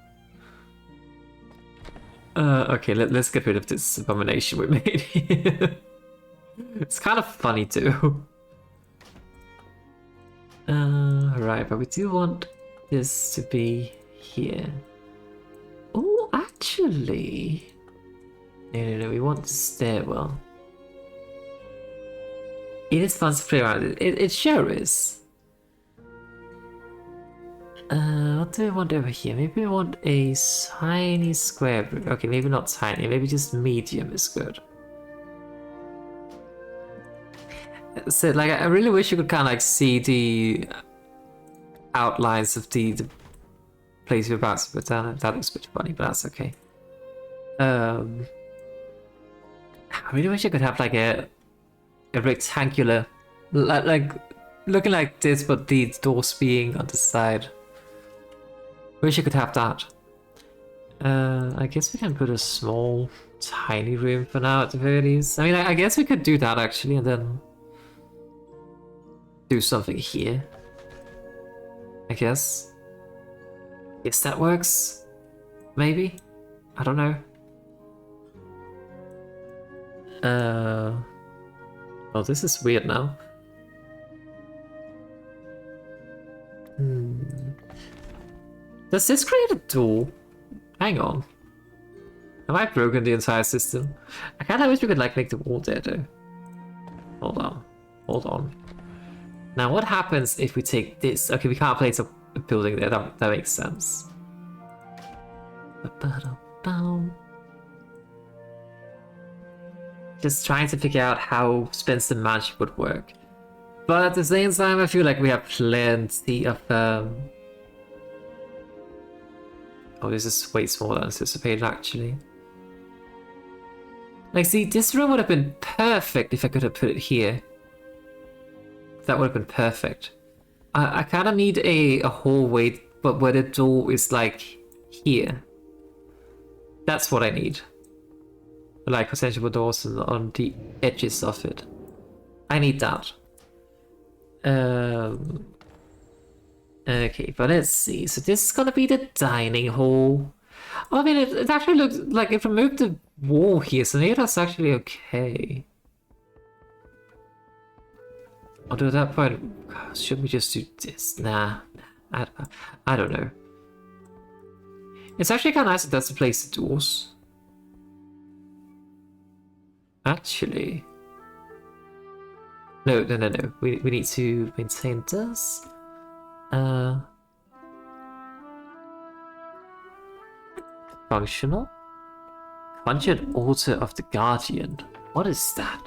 Okay, let's get rid of this abomination we made here. It's kind of funny too. Right, but we do want this to be here. Oh, actually... No, we want the stairwell. It is fun to play around. It sure is. What do we want over here? Maybe we want a tiny square room. Okay, maybe not tiny, maybe just medium is good. So, like, I really wish you could kind of like see the outlines of the place we're about to put down. That looks a bit funny, but that's okay. I really wish I could have like a rectangular, like looking like this, but the doors being on the side. Wish I could have that. I guess we can put a small, tiny room for now at the very least. I mean, I guess we could do that actually, and then do something here. I guess. Yes, that works. Maybe. I don't know. Oh, this is weird now. Does this create a door? Hang on. Have I broken the entire system? I kinda wish we could like make the wall there though. Hold on. Hold on. Now what happens if we take this? Okay, we can't place a building there, that makes sense. Just trying to figure out how Spencer magic would work. But at the same time, I feel like we have plenty of Oh, this is way smaller than anticipated actually. Like, see, this room would have been perfect if I could have put it here. That would have been perfect. I kind of need a hallway, but where the door is like here. That's what I need. Like potential doors on the edges of it. I need that. Okay, but let's see. So this is gonna be the dining hall. Oh, I mean, it actually looks like it removed the wall here, so maybe that's actually okay. Although at that point, should we just do this? Nah, I don't know. It's actually kind of nice that that's to place the doors. Actually, no. We need to maintain this. Functional. Conjured altar of the Guardian. What is that?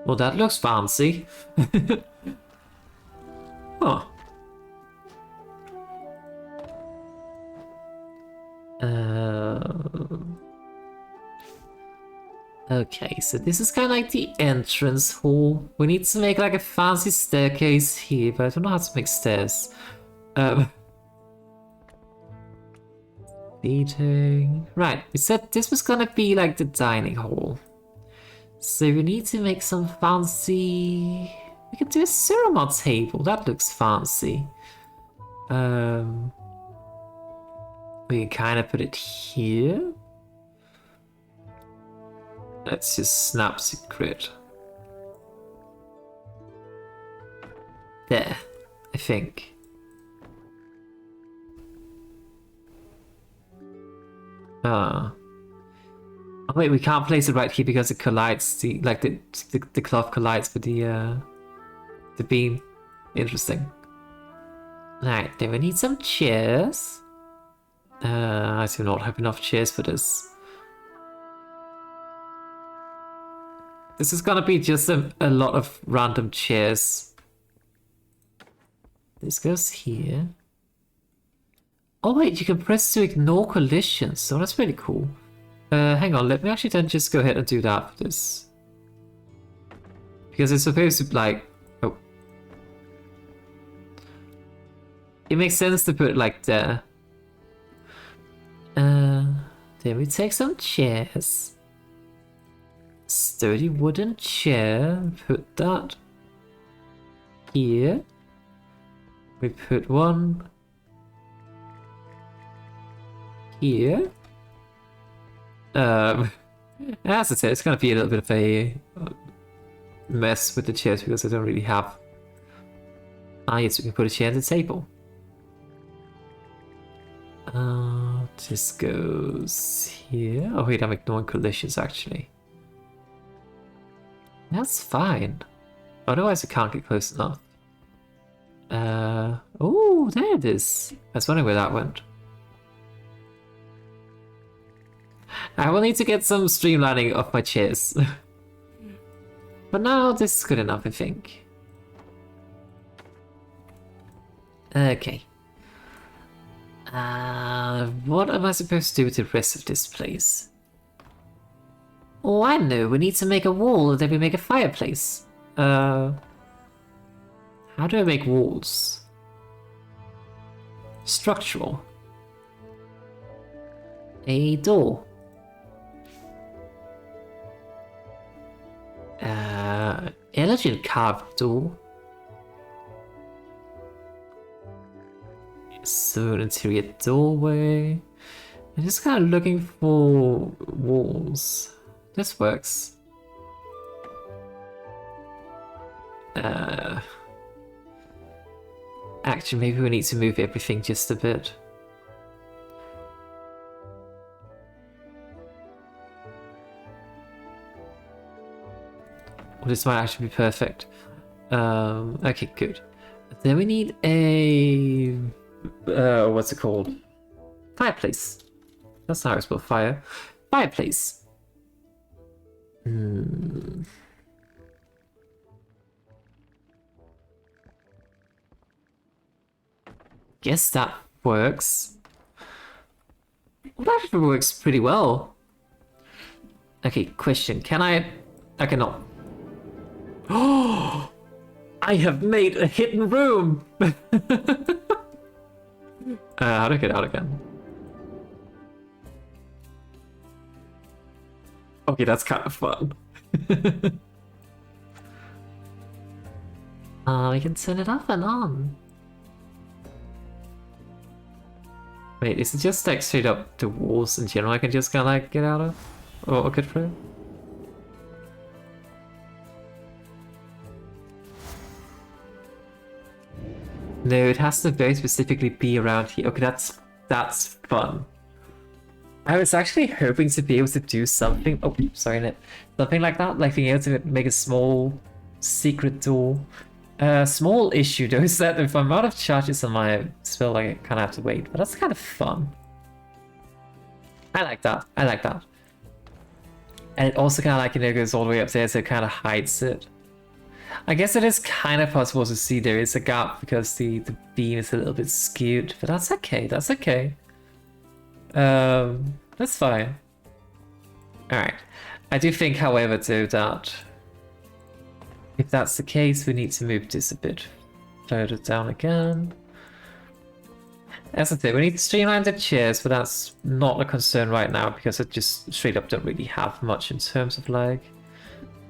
Well, that looks fancy. Huh. Okay, so this is kind of like the entrance hall. We need to make like a fancy staircase here, but I don't know how to make stairs. Seating. Right, we said this was gonna be like the dining hall. So we need to make some fancy... We can do a ceremony table, that looks fancy. We can kind of put it here. Let's just snap the grid. There, I think. Oh wait, we can't place it right here because it collides the cloth collides with the beam. Interesting. Alright, then we need some chairs. I do not have enough chairs for this. This is gonna be just a lot of random chairs. This goes here. Oh wait, you can press to ignore collisions, so that's pretty cool. Hang on, let me actually then just go ahead and do that for this. Because it's supposed to like... Oh. It makes sense to put it like there. Then we take some chairs. Sturdy wooden chair. Put that here. We put one here. As I said, it's gonna be a little bit of a mess with the chairs because I don't really have. Ah, yes, we can put a chair on the table. This goes here. Oh wait, I'm ignoring collisions actually. That's fine. Otherwise, I can't get close enough. Oh, there it is. I was wondering where that went. I will need to get some streamlining of my chairs. But now this is good enough, I think. Okay. What am I supposed to do with the rest of this place? Oh, I know. We need to make a wall and then we make a fireplace. How do I make walls? Structural. A door. Elegant carved door. So an interior doorway. I'm just kind of looking for walls. This works. Actually, maybe we need to move everything just a bit. Well, this might actually be perfect. Okay, good. Then we need a... what's it called? Fireplace. That's how I spell fire. Fireplace. Guess that works. Well, that actually works pretty well. Okay, question. Can I... I cannot. Oh! I have made a hidden room! How do I get out again? Okay, that's kind of fun. We can turn it off and on. Wait, is it just like straight up the walls in general I can just kind of like get out of? Or get through? No, it has to very specifically be around here. Okay, that's fun. I was actually hoping to be able to do something. Oh, sorry, Nip. Something like that, like being able to make a small secret door. Small issue though is that if I'm out of charges on my spell, like, I kind of have to wait. But that's kind of fun. I like that. I like that. And it also kind of like, you know, goes all the way up there, so it kind of hides it. I guess it is kind of possible to see there is a gap because the beam is a little bit skewed, but that's okay. That's okay. That's fine. Alright. I do think, however, though, that if that's the case, we need to move this a bit further down again. As I said, we need to streamline the chairs, but that's not a concern right now because I just straight up don't really have much in terms of like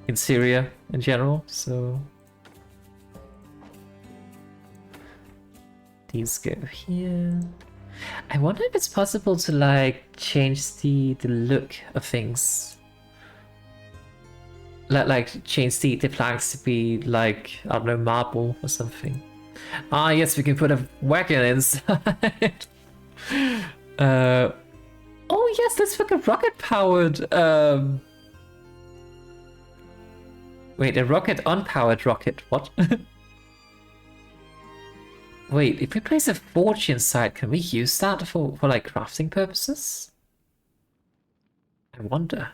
interior in general, so these go here. I wonder if it's possible to like change the look of things. Like change the planks to be like, I don't know, marble or something. Ah yes, we can put a wagon inside. Oh yes, let's put a rocket powered wait, a rocket unpowered rocket, what? Wait, if we place a forge inside, can we use that for like crafting purposes? I wonder.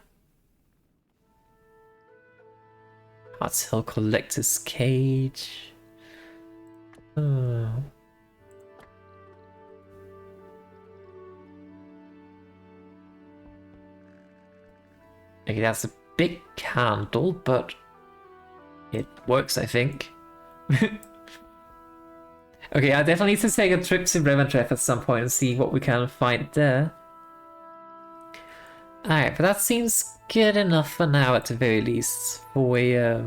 Hearts Hill Collector's Cage. Oh. Okay, that's a big candle, but it works, I think. Okay, I definitely need to take a trip to Revendreth at some point and see what we can find there. Alright, but that seems good enough for now at the very least for a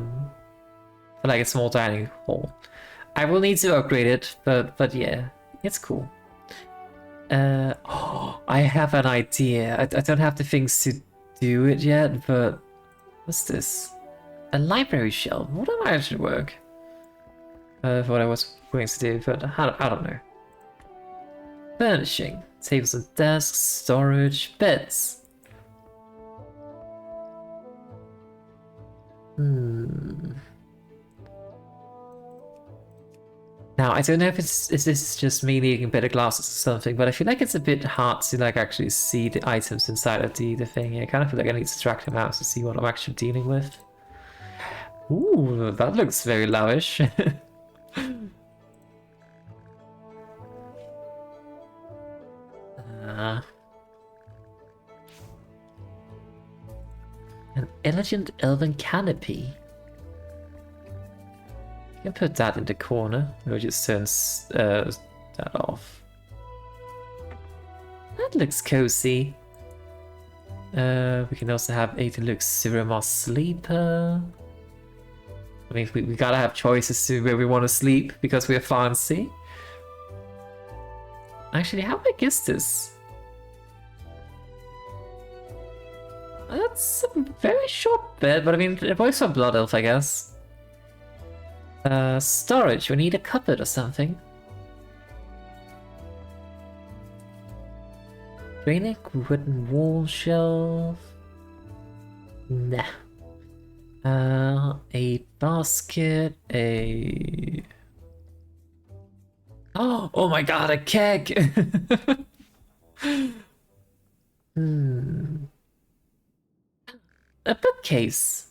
for like a small dining hall. I will need to upgrade it, but yeah, it's cool. Oh, I have an idea. I don't have the things to do it yet, but what's this? A library shelf. What am I actually work? For what I was going to do, but I don't know. Furnishing, tables and desks, storage, beds. Now, I don't know if this is just me needing better glasses or something, but I feel like it's a bit hard to like actually see the items inside of the thing. I kind of feel like I need to track them out to see what I'm actually dealing with. Ooh, that looks very lavish. An elegant elven canopy. You can put that in the corner, or just turns that off. That looks cozy. We can also have a deluxe Suramar sleeper. I mean, we gotta have choices to where we want to sleep because we're fancy. Actually, how big is this? That's a very short bed, but I mean, it works for Blood Elf, I guess. Storage, we need a cupboard or something. Granite wooden wall shelf. Nah. A basket, Oh my god, a keg! A bookcase.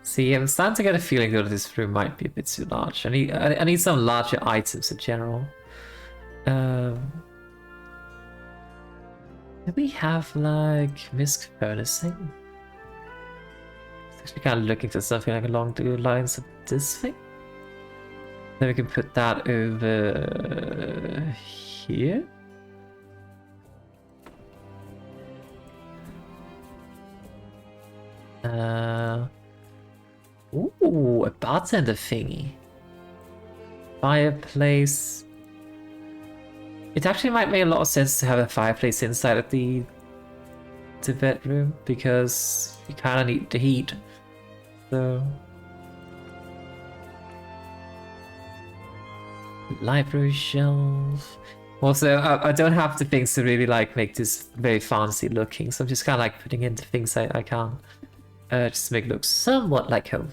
See, I'm starting to get a feeling that this room might be a bit too large. I need some larger items in general. Do we have like misc furnishing? Actually kind of looking for something like along the lines of this thing. Then we can put that over here. Ooh, a bartender thingy. Fireplace. It actually might make a lot of sense to have a fireplace inside of the bedroom because you kind of need the heat. So, library shelf. Also, I don't have the things to really like make this very fancy looking, so I'm just kind of like putting in the things I can, just to make it look somewhat like home.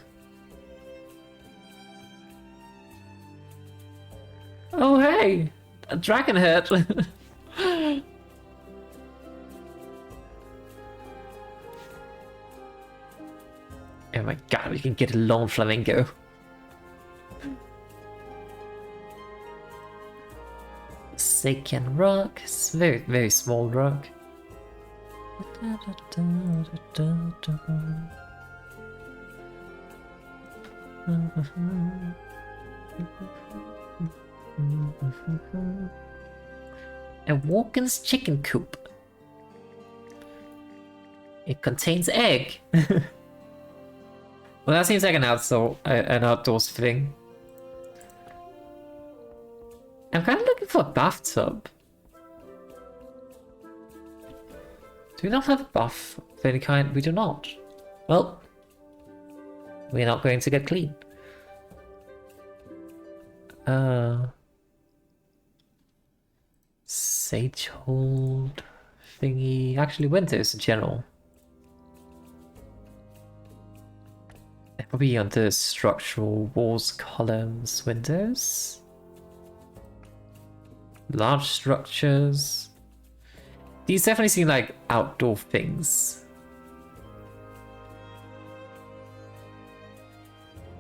Oh hey, a dragon head. Oh my god, we can get a long flamingo. Second rock, it's very, very small rock. A Walken's chicken coop. It contains egg. Well, that seems like an outdoors thing. I'm kind of looking for a bathtub. Do we not have a bath of any kind? We do not. Well, we're not going to get clean. Sage hold thingy. Actually, windows in general. Probably under structural walls, columns, windows. Large structures. These definitely seem like outdoor things.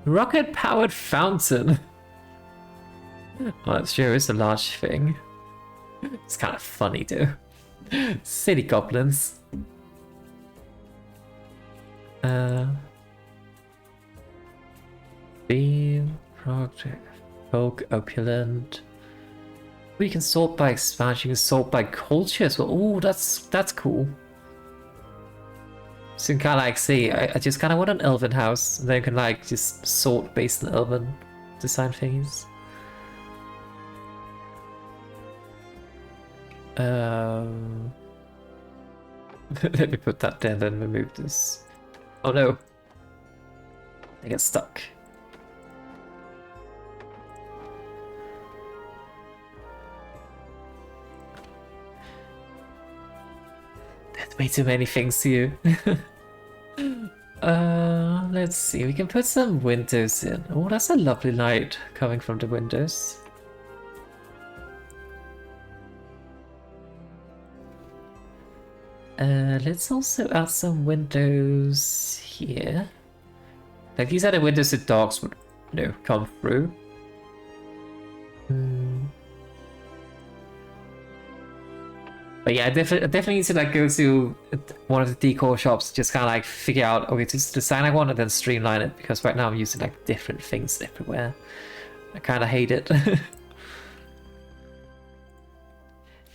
Rocket-powered fountain. Well, that sure is a large thing. It's kind of funny too. City goblins. Beam, project, folk, opulent. We can sort by expansion, you can sort by culture as well. Oh, that's cool. So you can kind of like see, I just kind of want an elven house, and then you can like just sort based on elven design things. Let me put that there, then remove this. Oh no, I get stuck. There's way too many things here. Let's see, we can put some windows in. Oh, that's a lovely light coming from the windows. Let's also add some windows here. Like these are the windows that dogs would, you know, come through. But yeah, I definitely need to like go to one of the decor shops, just kind of like figure out, okay, this is the design I want, and then streamline it, because right now I'm using like different things everywhere. I kind of hate it.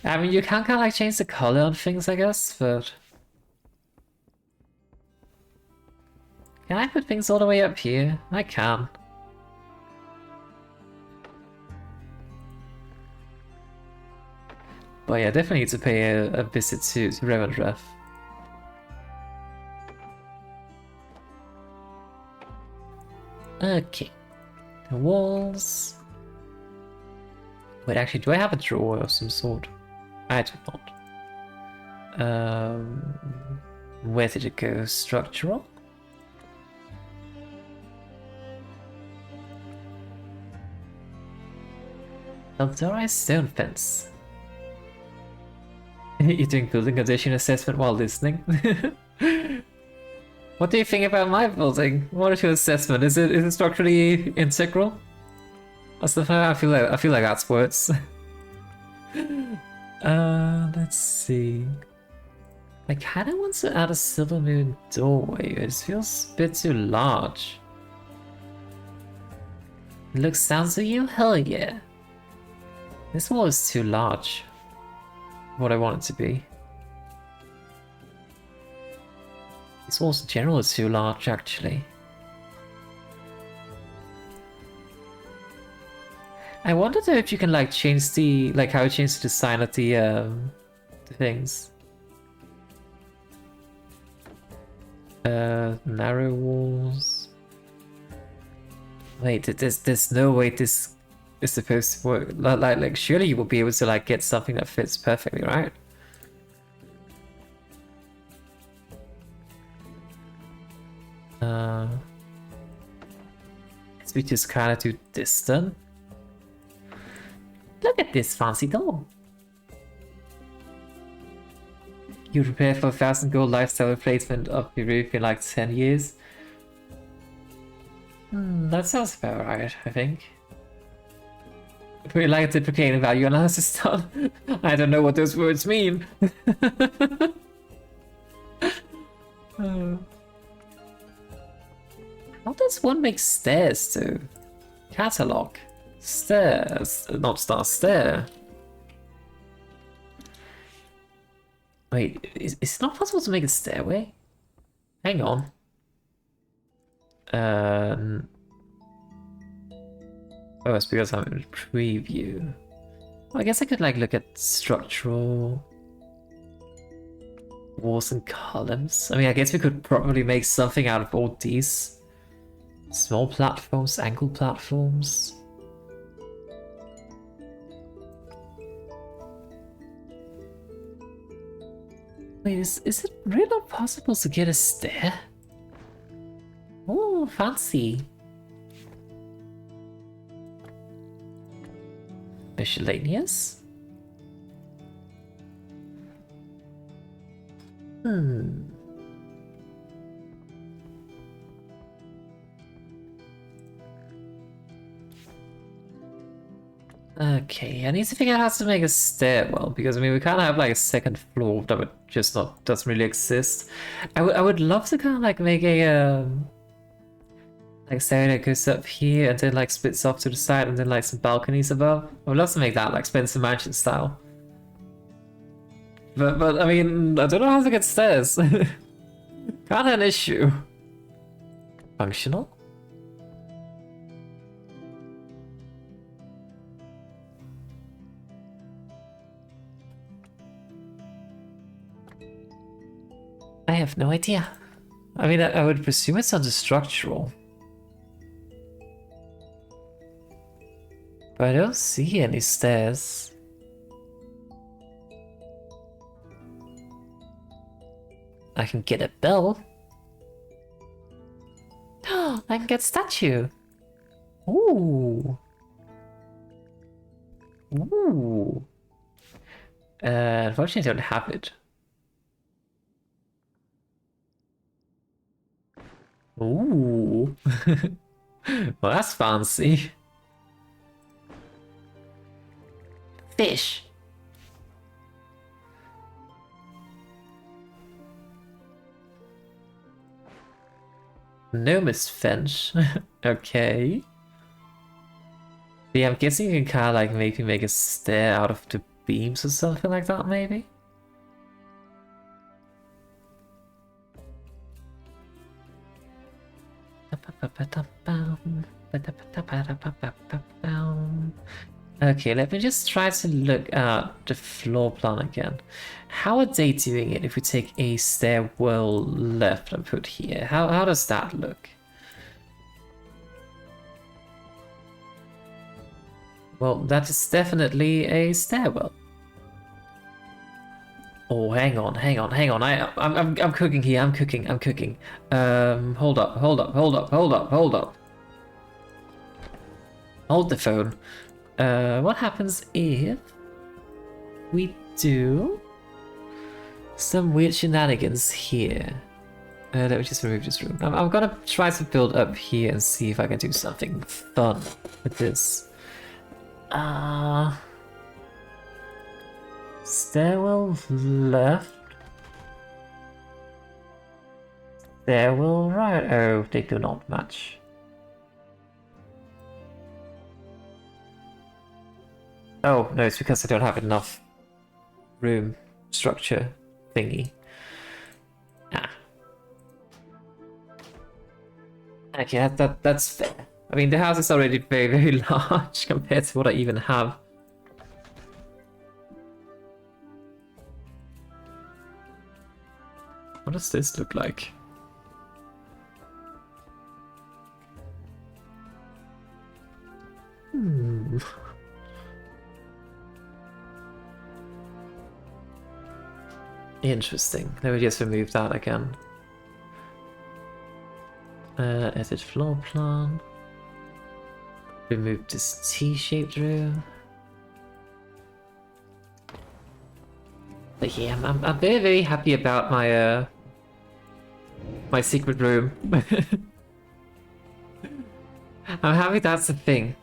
I mean, you can kind of like change the color on things, I guess, but... Can I put things all the way up here? I can. But yeah, definitely need to pay a visit to Revendreth. Okay. The walls... Wait, actually, do I have a drawer of some sort? I do not. Where did it go? Structural? Eldora stone fence. You're doing building condition assessment while listening? What do you think about my building? What is your assessment? Is it structurally integral? That's the thing. I feel like that's words. Let's see. I kinda want to add a silver moon doorway. It feels a bit too large. Looks sounds to you? Hell yeah. This wall is too large. What I want it to be. This wall's in general is too large, actually. I wonder though if you can like change the how it changes the design of the things. Narrow walls. Wait, there's no way this is supposed to work. Like surely you will be able to like get something that fits perfectly, right? Let's be just kind of too distant. Look at this fancy door. You prepare for 1,000 gold lifestyle replacement of your roof in like 10 years. That sounds about right, I think. We like to deprecating value analysis done. I don't know what those words mean. How does one make stairs to catalog? Stairs, not stair. Wait, is it not possible to make a stairway? Hang on. Oh, it's because I'm in preview. Well, I guess I could like look at structural walls and columns. I mean, I guess we could probably make something out of all these small platforms, angle platforms. Wait, is it really not possible to get a stair? Oh, fancy. Miscellaneous? Okay, I need to figure out how to make a stairwell, because I mean we kind of have like a second floor that would just not doesn't really exist. I would love to kind of like make a like stairway that goes up here and then like splits off to the side and then like some balconies above. I would love to make that like Spencer Mansion style. But I mean I don't know how to get stairs. Kind of an issue. Functional? I have no idea. I mean, I would presume it's under structural. But I don't see any stairs. I can get a bell. Oh, I can get statue. Ooh. Ooh. Unfortunately, I don't have it. Ooh. Well, that's fancy. Fish. Nomus Finch. Okay. Yeah, I'm guessing you can kind of like maybe make a stair out of the beams or something like that, maybe? Okay, let me just try to look at the floor plan again. How are they doing it if we take a stairwell left and put here? How does that look? Well, that is definitely a stairwell. Oh, hang on. I'm cooking here. I'm cooking. Hold up. Hold the phone. What happens if we do some weird shenanigans here? Let me just remove this room. I'm gonna try to build up here and see if I can do something fun with this. Stairwell left. Stairwell right. Oh, they do not match. Oh, no, it's because I don't have enough room structure thingy. Ah. Okay, that's fair. I mean, the house is already very large compared to what I even have. What does this look like? Interesting. Let me just remove that again. Edit floor plan. Remove this T-shaped room. But yeah, I'm very happy about my my secret room. I'm happy that's a thing.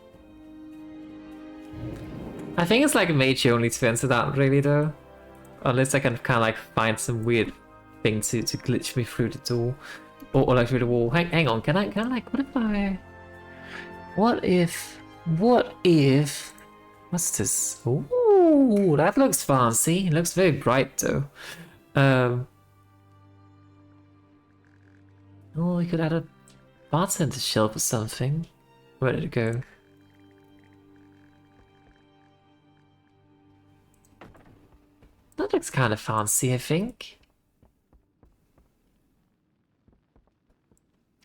I think it's like a mage only to enter that really though. Unless I can kind of like find some weird thing to glitch me through the door. Or like through the wall. Hang on, can I like, what if, what's this? Ooh, that looks fancy. It looks very bright though. Oh, we could add a bartender shelf or something. Where did it go? That looks kind of fancy, I think.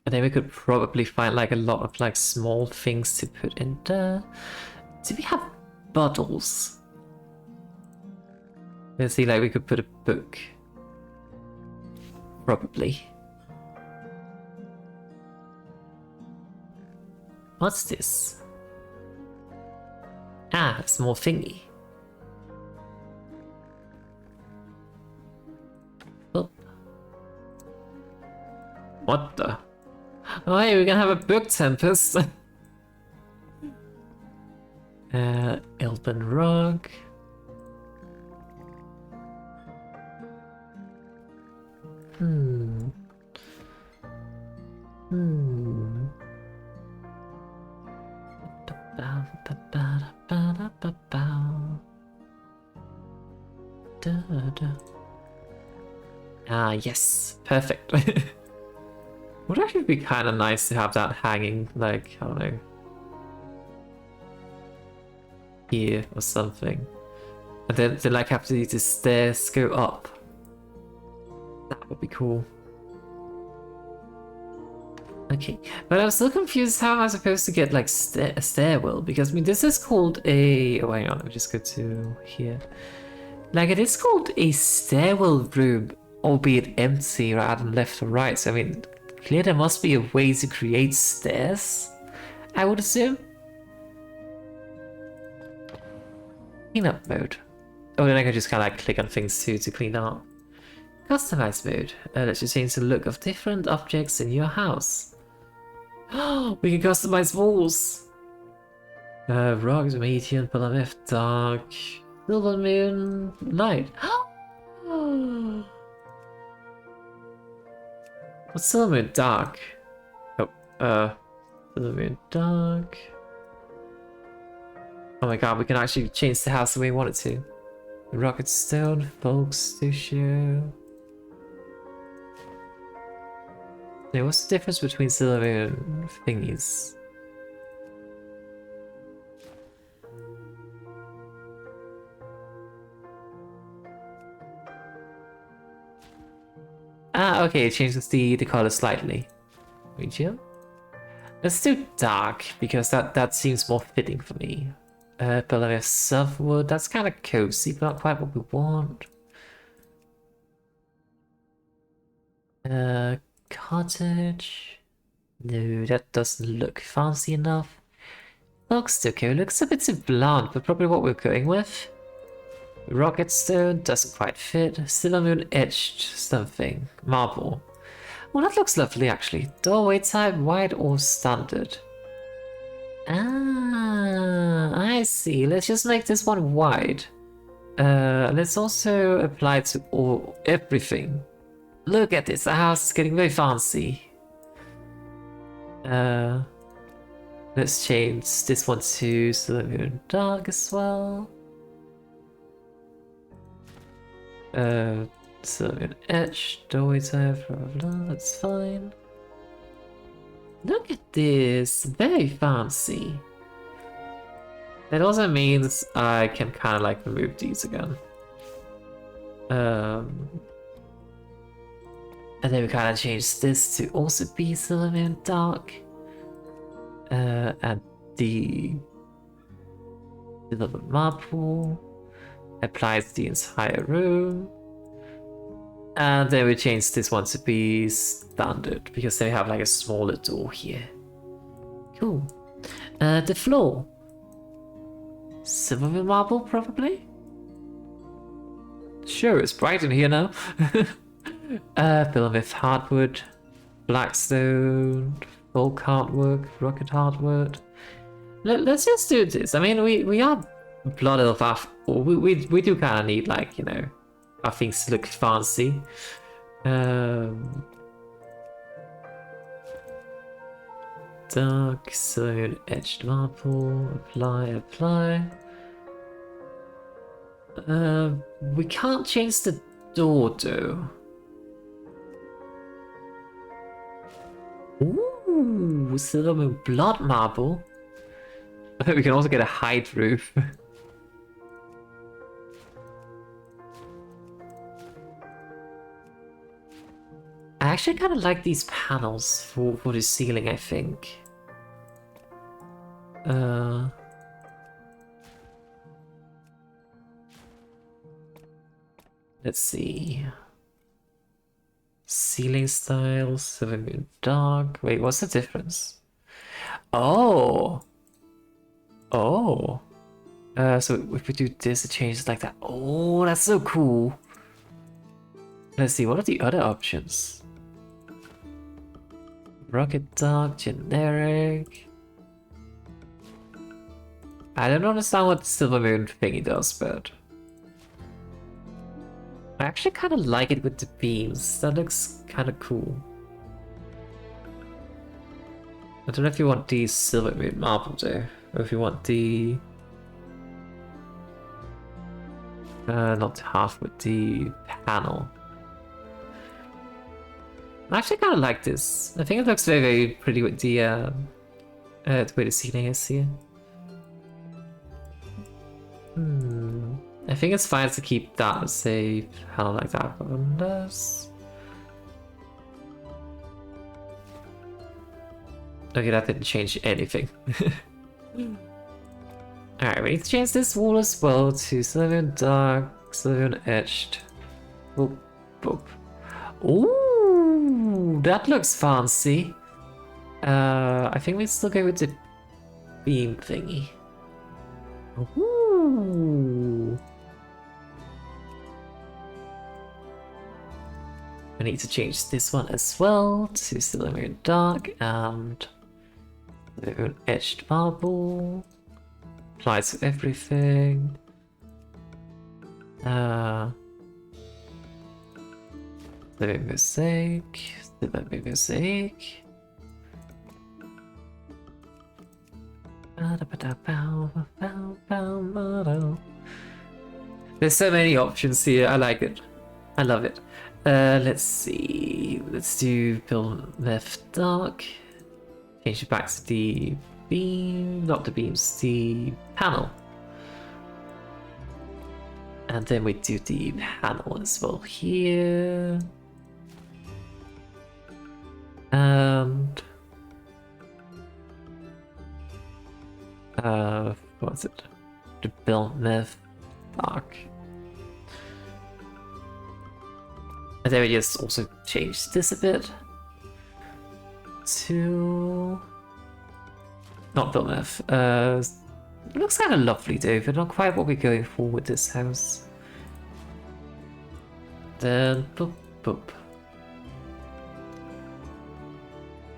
And then we could probably find like a lot of like small things to put in there. Do we have bottles? Let's see, like we could put a book. Probably. What's this? Ah, a small thingy. Oh. What the? Oh hey, we can have a book tempest. Elven Rug. Hmm. Ah, yes. Perfect. Would actually be kind of nice to have that hanging, like, I don't know, here or something. And then like have to the stairs go up. That would be cool. Okay, but I'm still confused. How am I supposed to get like a stairwell? Because I mean, this is called a. Oh, hang on. Let me just go to here. Like it is called a stairwell room, albeit empty, rather than left or right. So I mean, clearly there must be a way to create stairs. I would assume. Clean up mode. Oh, then I can just kind of like click on things too to clean up. Customize mode. Let's just change the look of different objects in your house. Oh, we can customize walls. Rocks, medium, Palamith, dark, silver moon, light. What's silver moon dark? Oh, silver moon dark. Oh my god, we can actually change the house the way we want it to. Rocket stone, folks, tissue. Now, what's the difference between silver and thingies? Ah, okay, it changes the color slightly. Medium? Let's do dark, because that seems more fitting for me. But like softwood, that's kind of cozy, but not quite what we want. Cottage. No, that doesn't look fancy enough. Looks okay, looks a bit too blunt, but probably what we're going with. Rocket stone doesn't quite fit. Silver moon etched something. Marble. Well, that looks lovely actually. Doorway type, wide or standard? Ah, I see. Let's just make this one wide. Let's also apply it to everything. Look at this, the house is getting very fancy. Let's change this one to silver moon dark as well. Silver moon etched, doorway type, blah blah blah, that's fine. Look at this, very fancy. That also means I can kind of like remove these again. And then we kind of change this to also be silver moon dark. And the silver marble applies to the entire room. And then we change this one to be standard because they have like a smaller door here. Cool. The floor. Silver marble, probably? Sure, it's bright in here now. Palamith hardwood, blackstone, folk hardwood, rocket hardwood. Let's just do this. I mean, we are blood elf after all. We do kind of need, like, you know, our things to look fancy. Dark stone, edged marble, apply. We can't change the door though. Ooh, silver moon blood marble. We can also get a hide roof. I actually kind of like these panels for the ceiling, I think. Let's see. Ceiling styles, silver moon dark. Wait, what's the difference? Oh! Oh! So if we do this, it changes like that. Oh, that's so cool! Let's see, what are the other options? Rocket dark, generic. I don't understand what the silver moon thingy does, but I actually kind of like it with the beams. That looks kind of cool. I don't know if you want the silver moon marble though, or if you want the not half with the panel. I actually kind of like this. I think it looks very, very pretty with the way the ceiling is here. I think it's fine to keep that as a panel like that, but unless... Okay, that didn't change anything. Alright, we need to change this wall as well to Sylvan Dark, Sylvan Etched. Boop, boop. Ooh, that looks fancy. I think we still go with the beam thingy. Ooh. We need to change this one as well to Sylvan Dark and Sylvan Etched Marble. Applies to everything. Living mosaic. Living mosaic. There's so many options here. I like it. I love it. Let's see. Let's do build left dark. Change it back to the beam, not the beams, the panel. And then we do the panel as well here. And what's it? The build left dark. And then we just also change this a bit to not built enough. It looks kind of lovely though, but not quite what we're going for with this house. Then boop boop.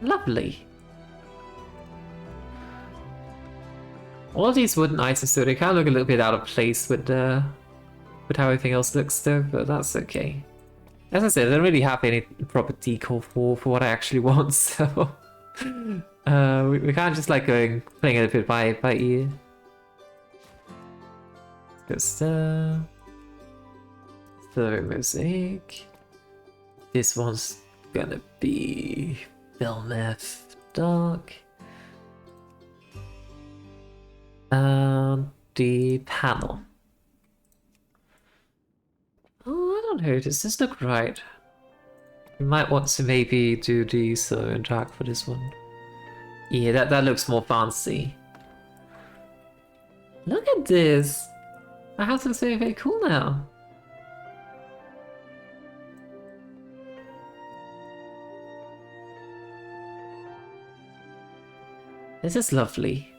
Lovely. All of these wooden items though, they kind of look a little bit out of place with how everything else looks though, but that's okay. As I said, I don't really have any proper decor for what I actually want, so we can't just like playing it a bit by ear. Just the mosaic. This one's gonna be Belmeth Dark. And the panel. Oh, I don't know, does this look right? We might want to maybe do the silver and dark for this one. Yeah, that looks more fancy. Look at this! My house looks very, very cool now. This is lovely.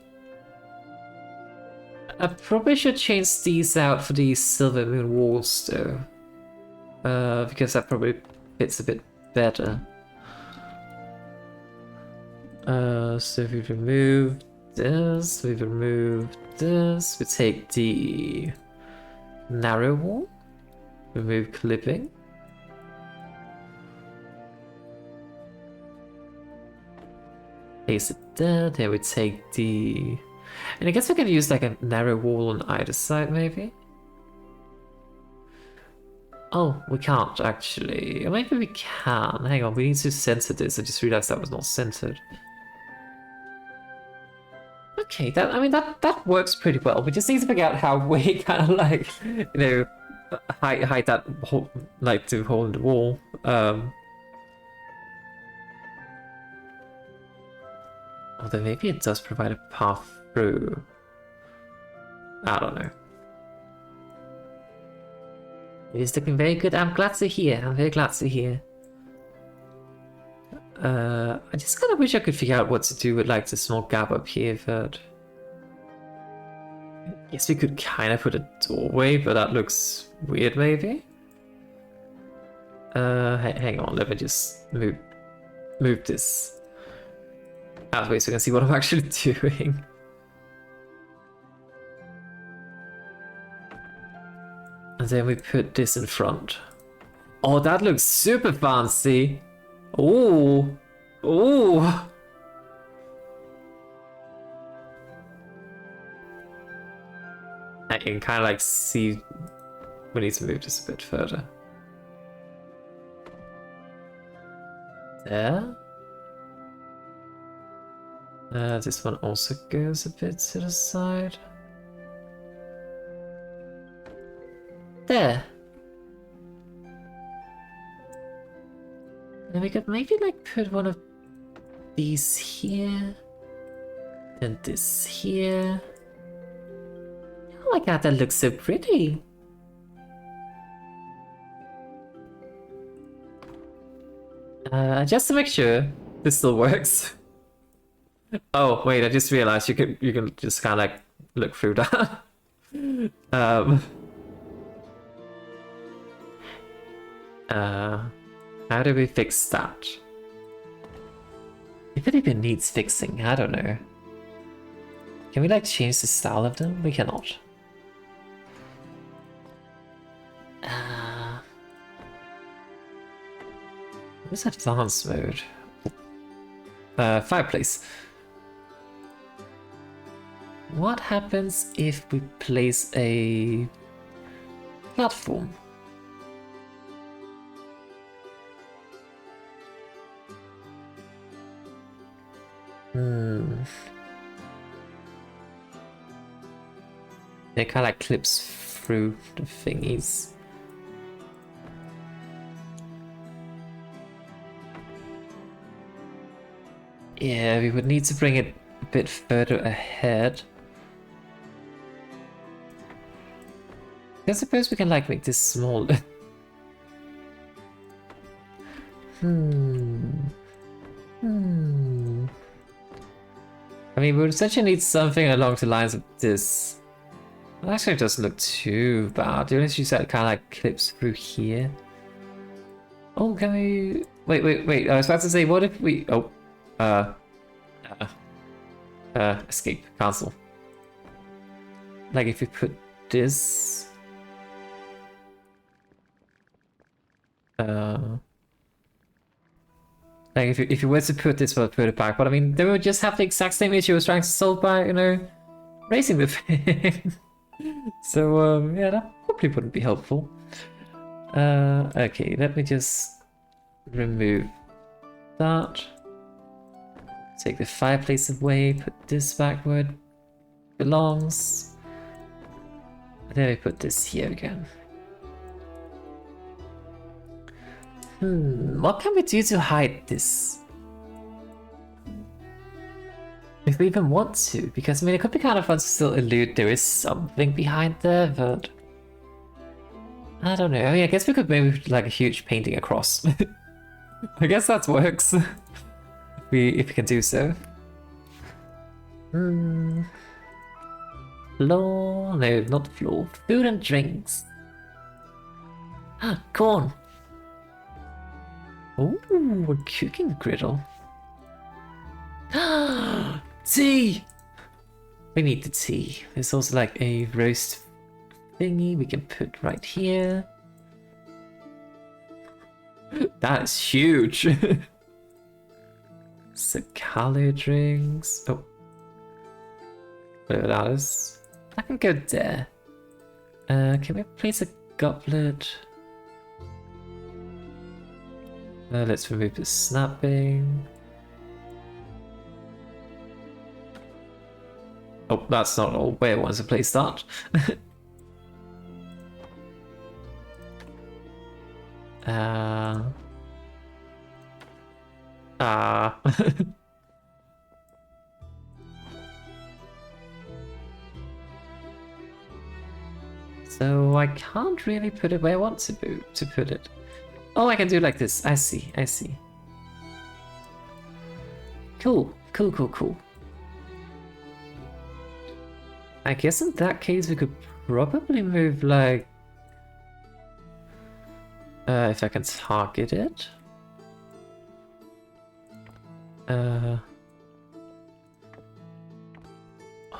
I probably should change these out for these silver moon walls though. Because that probably fits a bit better. So we've removed this, we've removed this, we take the narrow wall, remove clipping. Place it there, then we take the... And I guess we can use like a narrow wall on either side maybe? Oh, we can't actually. Or maybe we can. Hang on, we need to center this. I just realized that was not centered. Okay, that works pretty well. We just need to figure out how we kind of like, you know, hide that hole, like the hole in the wall. Although maybe it does provide a path through. I don't know. It is looking very good. I'm glad to hear. I'm very glad to hear. I just kind of wish I could figure out what to do with like the small gap up here, but I guess we could kind of put a doorway, but that looks weird maybe. Hang on, let me just move this out of the way so you can see what I'm actually doing. And then we put this in front. Oh, that looks super fancy. Oh, oh. I can kind of like see we need to move this a bit further. There. This one also goes a bit to the side. There. And we could maybe like put one of these here. Then this here. Oh my god, that looks so pretty. Just to make sure this still works. Oh wait, I just realized you can just kind of like look through that. How do we fix that? If it even needs fixing, I don't know. Can we like change the style of them? We cannot. What's advanced mode? Fireplace. What happens if we place a platform? It kind of like clips through the thingies. Yeah, we would need to bring it a bit further ahead. I suppose we can like make this smaller. I mean, we would essentially need something along the lines of this. Well, actually, it doesn't look too bad. The only issue is that it kind of like clips through here. Oh, can we... Wait. I was about to say, what if we... Oh. Escape. Cancel. Like if we put this... Like if you were to put this, we'll put it back. But I mean, they would just have the exact same issue I was trying to solve by, you know, raising the thing. So yeah, that probably wouldn't be helpful. Okay, let me just remove that. Take the fireplace away, put this back where it belongs. And then we put this here again. What can we do to hide this? If we even want to, because I mean it could be kind of fun to still elude there is something behind there, but I don't know. I mean I guess we could maybe like a huge painting across. I guess that works. if we can do so. Floor, no, not floor. Food and drinks. Ah, corn. Ooh, a cooking griddle. Tea! We need the tea. There's also like a roast thingy we can put right here. That is huge. Sakalo drinks. Oh. Whatever that is. I can go there. Can we place a goblet? Let's remove the snapping. Oh, that's not all where I wanted to place that. So I can't really put it where I want to put it. Oh, I can do it like this. I see. Cool. I guess in that case we could probably move like... if I can target it. Oh,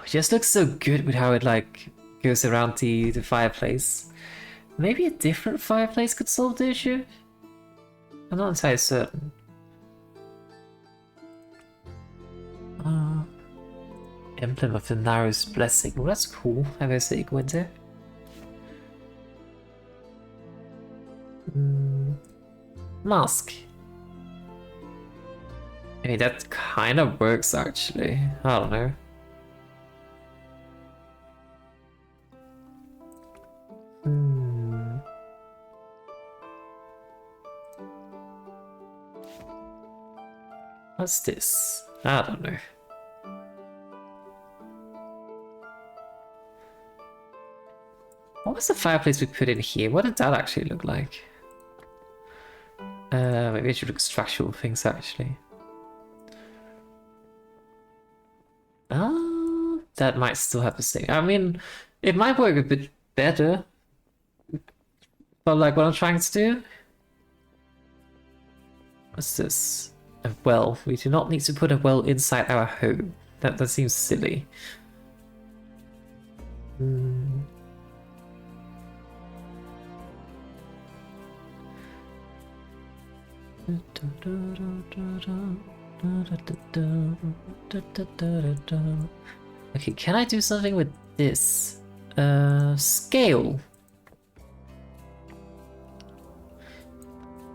it just looks so good with how it like goes around the fireplace. Maybe a different fireplace could solve the issue? I'm not entirely certain. Emblem of the Narrow's Blessing. Well, that's cool. Have a sick winter. Mask. I mean, that kind of works actually. I don't know. What's this? I don't know. What was the fireplace we put in here? What did that actually look like? Maybe I should look at structural things actually. Oh, that might still have the same. I mean, it might work a bit better. But like what I'm trying to do? What's this? A well. We do not need to put a well inside our home. That seems silly. Okay, can I do something with this? Scale.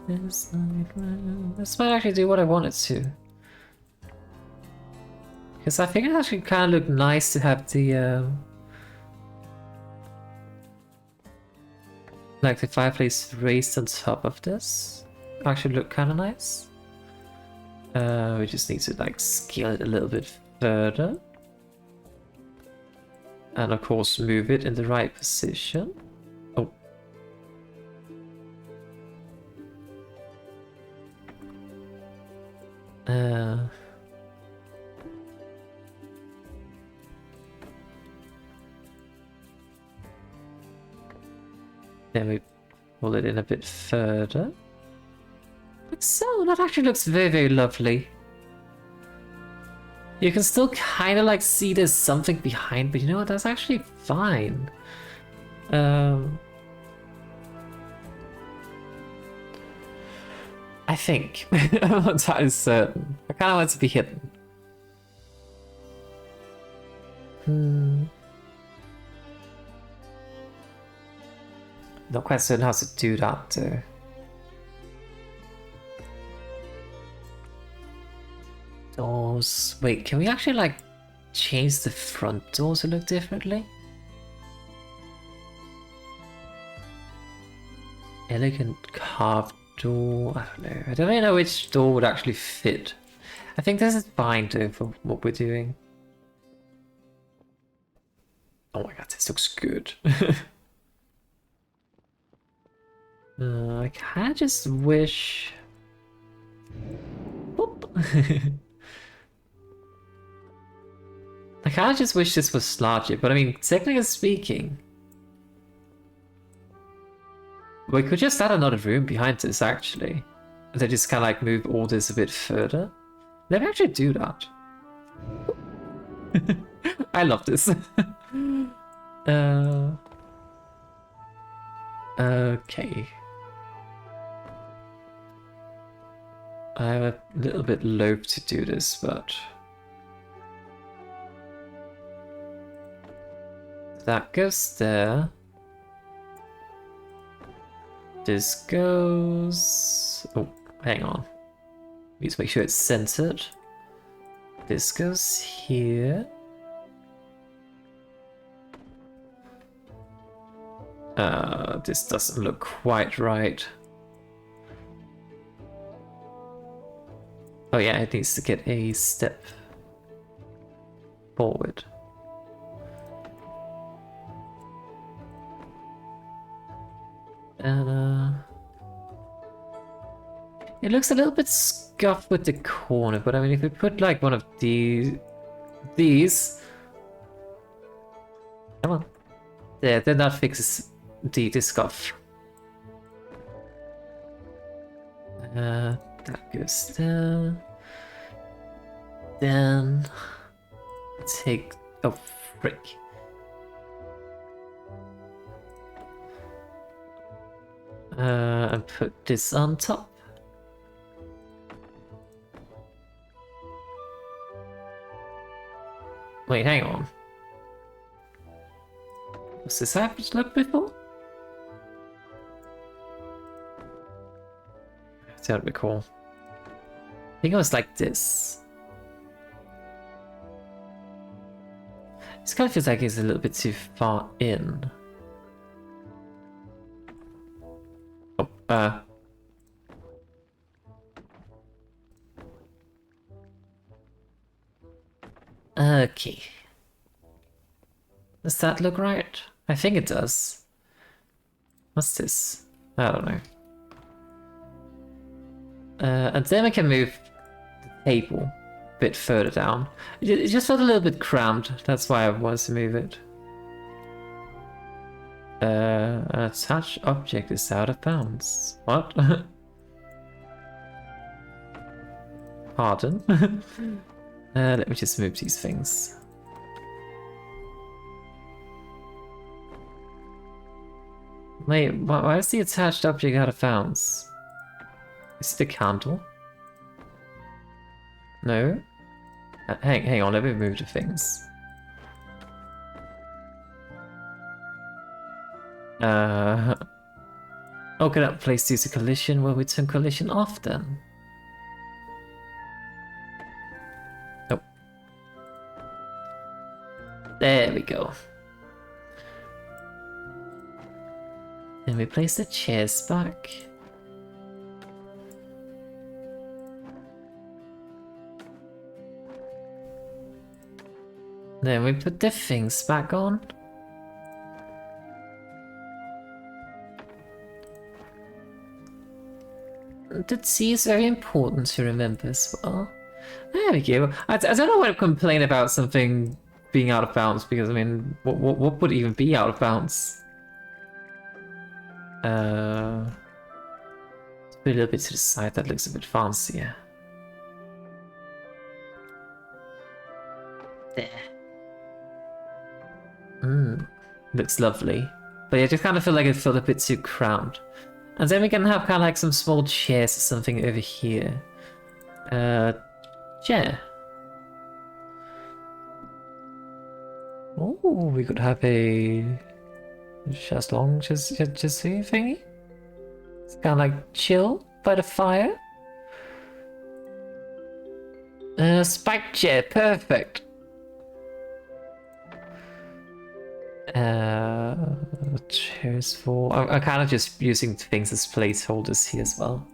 This might actually do what I wanted to. Because I think it actually kind of looked nice to have the like the fireplace raised on top of this. Actually look kind of nice. We just need to like scale it a little bit further. And of course move it in the right position. Oh. Then we pull it in a bit further. Like so, that actually looks very, very lovely. You can still kind of like see there's something behind, but you know what, that's actually fine. I think. I'm not entirely certain. I kind of want it to be hidden. Not quite certain how to do that though. Doors. Wait, can we actually like change the front door to look differently? Elegant carved door. I don't know. I don't really know which door would actually fit. I think this is fine though for what we're doing. Oh my god, this looks good. I kinda just wish... Boop. I kinda just wish this was larger, but I mean, technically speaking... We could just add another room behind this, actually. And then just kinda like move all this a bit further. Let me actually do that. I love this. Okay. I'm a little bit loath to do this, but... That goes there. This goes... Oh, hang on. Need to make sure it's centered. This goes here. This doesn't look quite right. Oh yeah, it needs to get a step forward. And it looks a little bit scuffed with the corner, but I mean if we put like one of these come on. There, then that fixes the scuff. That goes there. Then take... Oh, frick. And put this on top. Wait, hang on. Was this how it looked before? That'd be cool. I think it was like this. This kind of feels like it's a little bit too far in. Oh, okay. Does that look right? I think it does. What's this? I don't know. And then we can move the table a bit further down. It just felt a little bit cramped. That's why I wanted to move it. An attached object is out of bounds. What? Pardon? Let me just move these things. Wait, why is the attached object out of bounds? Is it the candle? No? Hang on, let me move the things. Oh, can that place use a collision? Well, we turn collision off then. Nope. There we go. Then we place the chairs back. Then we put the things back on. The T is very important to remember as well. There we go. I don't know why to complain about something being out of bounds, because I mean, what would even be out of bounds? Let's put a little bit to the side, that looks a bit fancier. There. Looks lovely. But yeah, I just kind of feel like it felt a bit too cramped. And then we can have kind of like some small chairs or something over here. Chair. Oh, we could have a chaiselong just thingy. It's kind of like chill by the fire. Spike chair, perfect. Chairs for... I'm kind of just using things as placeholders here as well.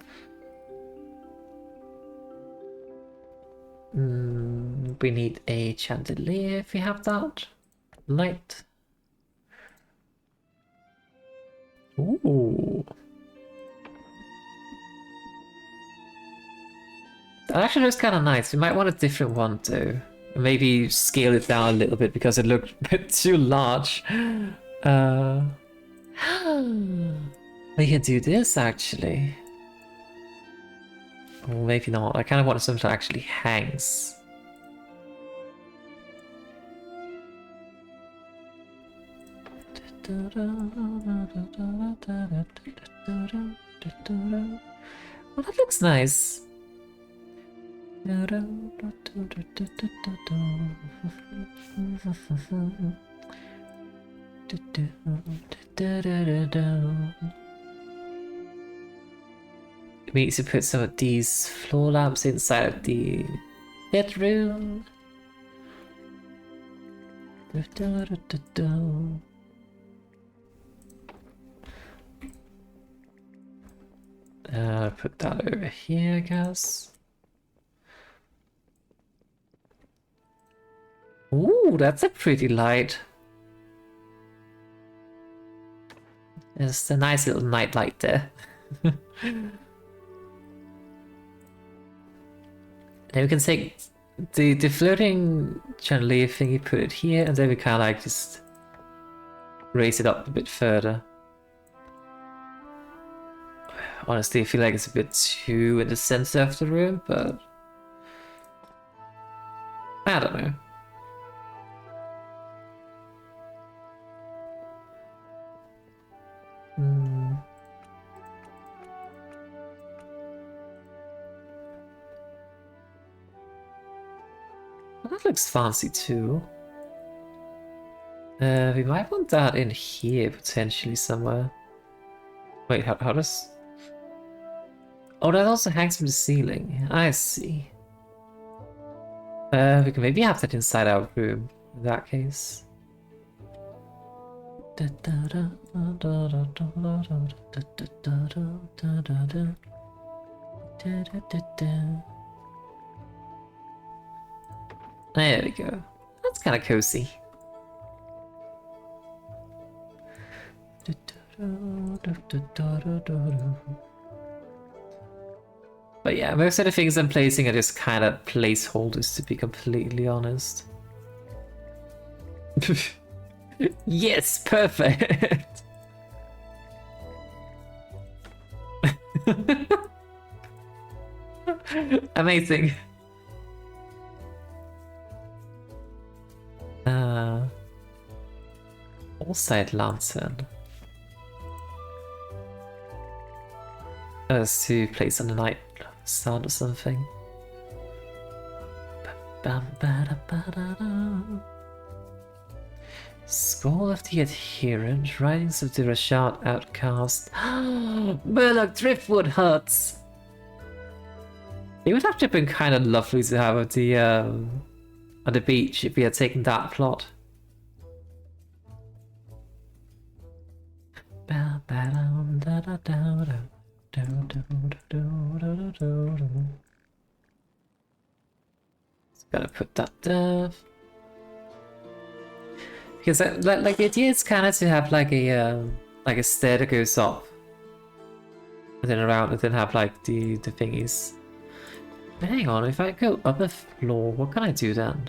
We need a chandelier if we have that. Light. Ooh. That actually looks kind of nice. We might want a different one too. Maybe scale it down a little bit because it looked a bit too large. We can do this actually. Or maybe not. I kind of want something that actually hangs. Well, that looks nice. We need to put some of these floor lamps inside of the bedroom. Put that over here, I guess. Ooh, that's a pretty light. There's a nice little night light there. Then we can take the floating chandelier thingy, put it here, and then we kind of like just raise it up a bit further. Honestly, I feel like it's a bit too in the center of the room, but I don't know. Well, that looks fancy too. We might want that in here potentially somewhere. Wait, how does... Oh, that also hangs from the ceiling. I see. We can maybe have that inside our room in that case. There we go. That's kind of cozy. But yeah, most of the things I'm placing are just kind of placeholders, to be completely honest. Yes, perfect! Amazing. All-side lantern. As to place on the night sun or something. Scroll of the Adherent, Writings of the Rashad Outcast. Murloc Driftwood Huts! It would have to have been kind of lovely to have at the beach if we had taken that plot. Just gotta put that there. Because like the idea is kind of to have like a stair that goes up and then around and then have like the thingies. But hang on, if I go up a floor, what can I do then?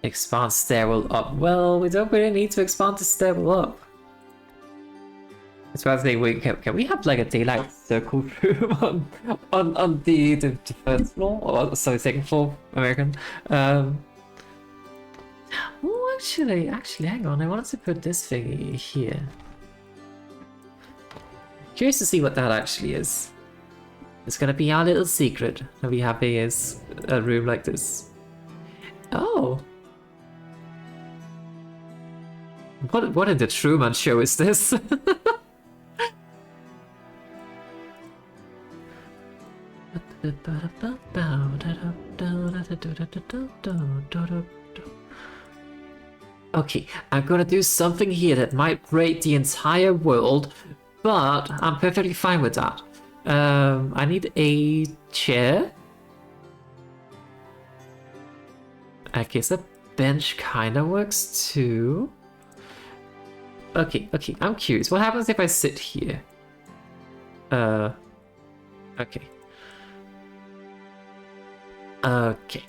Expand stairwell up. Well, we don't really need to expand the stairwell up. That's why I was saying, can we have like a daylight circle room on the first floor? Or sorry, second floor, American. Oh, actually, hang on. I wanted to put this thingy here. Curious to see what that actually is. It's gonna be our little secret that we have here is a room like this. Oh. What in the Truman Show is this? Okay, I'm gonna do something here that might break the entire world, but I'm perfectly fine with that. I need a chair. I guess a bench kinda works too. Okay, I'm curious. What happens if I sit here? Okay. Okay.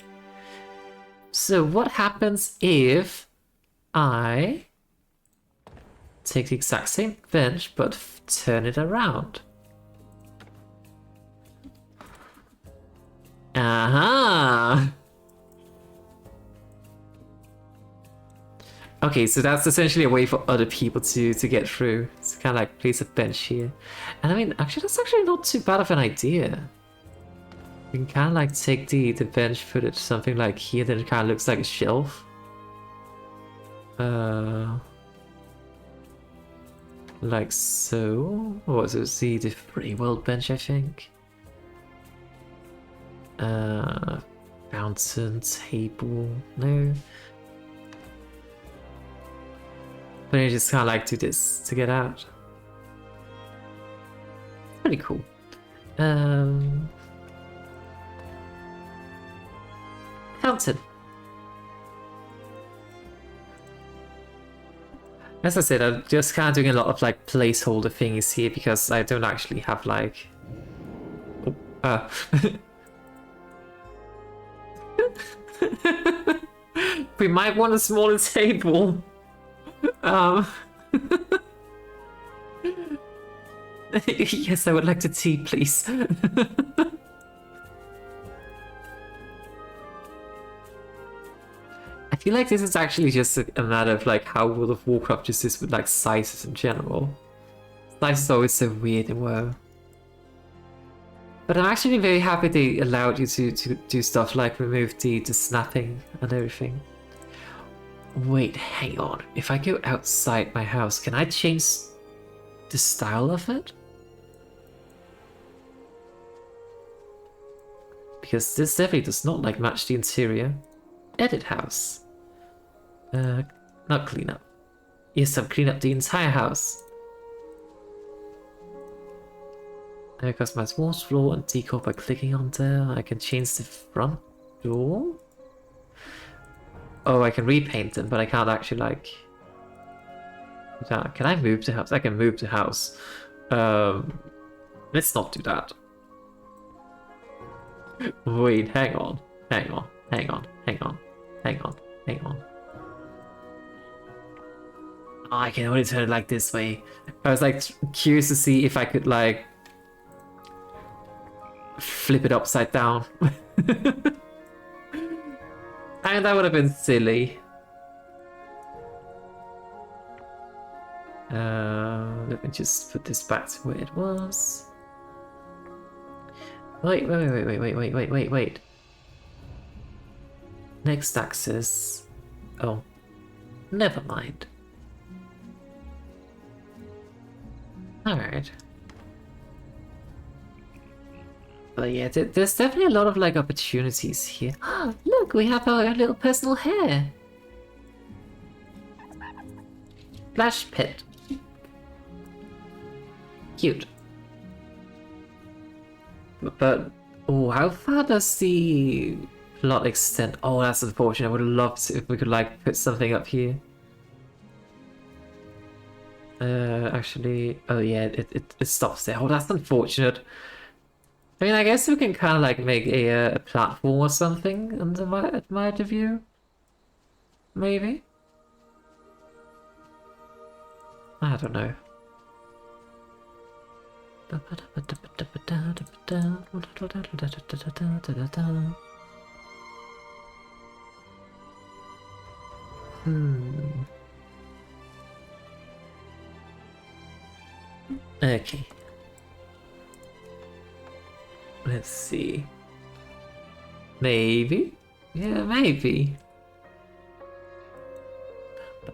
So what happens if I take the exact same bench but turn it around? Aha! Okay, so that's essentially a way for other people to get through. It's kind of like place a bench here. And I mean, actually, that's actually not too bad of an idea. You can kind of like take the bench, put it something like here, then it kind of looks like a shelf. Like so. Or is it the free world bench, I think? Fountain, table, no. But you just kind of like do this to get out. Pretty cool. Fountain. As I said, I'm just kind of doing a lot of like placeholder things here because I don't actually have like. We might want a smaller table. Yes, I would like to tea, please. I feel like this is actually just a matter of like how World of Warcraft just is with like sizes in general. Size is always so weird in WoW. But I'm actually very happy they allowed you to do stuff like remove the snapping and everything. Wait, hang on. If I go outside my house, can I change the style of it? Because this definitely does not like match the interior. Edit house. Not clean up. Yes, I've cleaned up the entire house. I customize walls, floor, and decor by clicking on there. I can change the front door. Oh, I can repaint them, but I can't actually like. Can I move the house? I can move the house. Let's not do that. Wait, hang on. Hang on. Hang on. Hang on. Hang on. Hang on. Oh, I can only turn it like this way. I was like curious to see if I could like flip it upside down. And that would have been silly. Let me just put this back to where it was. Wait. Next axis. Oh. Never mind. Alright. But yeah, there's definitely a lot of like opportunities here. Look, we have our own little personal hair. Flash pit. Cute. But oh, how far does the plot extend? Oh, that's unfortunate. I would have loved if we could like put something up here. Actually, oh yeah, it stops there. Oh, that's unfortunate. I mean, I guess we can kind of like make a platform or something under my view. Maybe. I don't know. Okay. Let's see. Maybe? Yeah, maybe.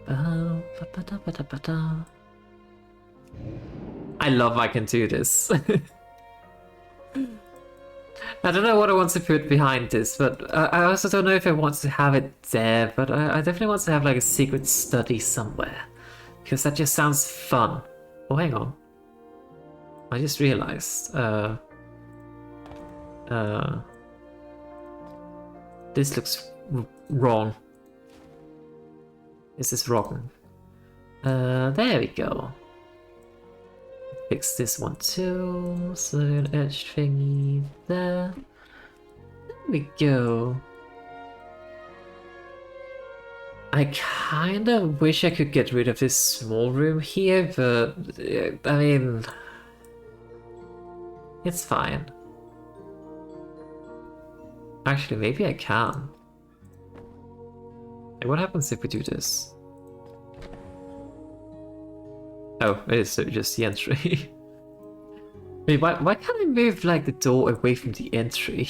I love I can do this. I don't know what I want to put behind this, but I also don't know if I want to have it there, but I definitely want to have like a secret study somewhere. Because that just sounds fun. Oh, hang on. I just realized, this looks wrong. This is wrong. There we go. Fix this one too. So an edge thingy there. There we go. I kind of wish I could get rid of this small room here, but I mean, it's fine. Actually, maybe I can. Like, what happens if we do this? Oh, it is just the entry. Wait, why can't I move like the door away from the entry?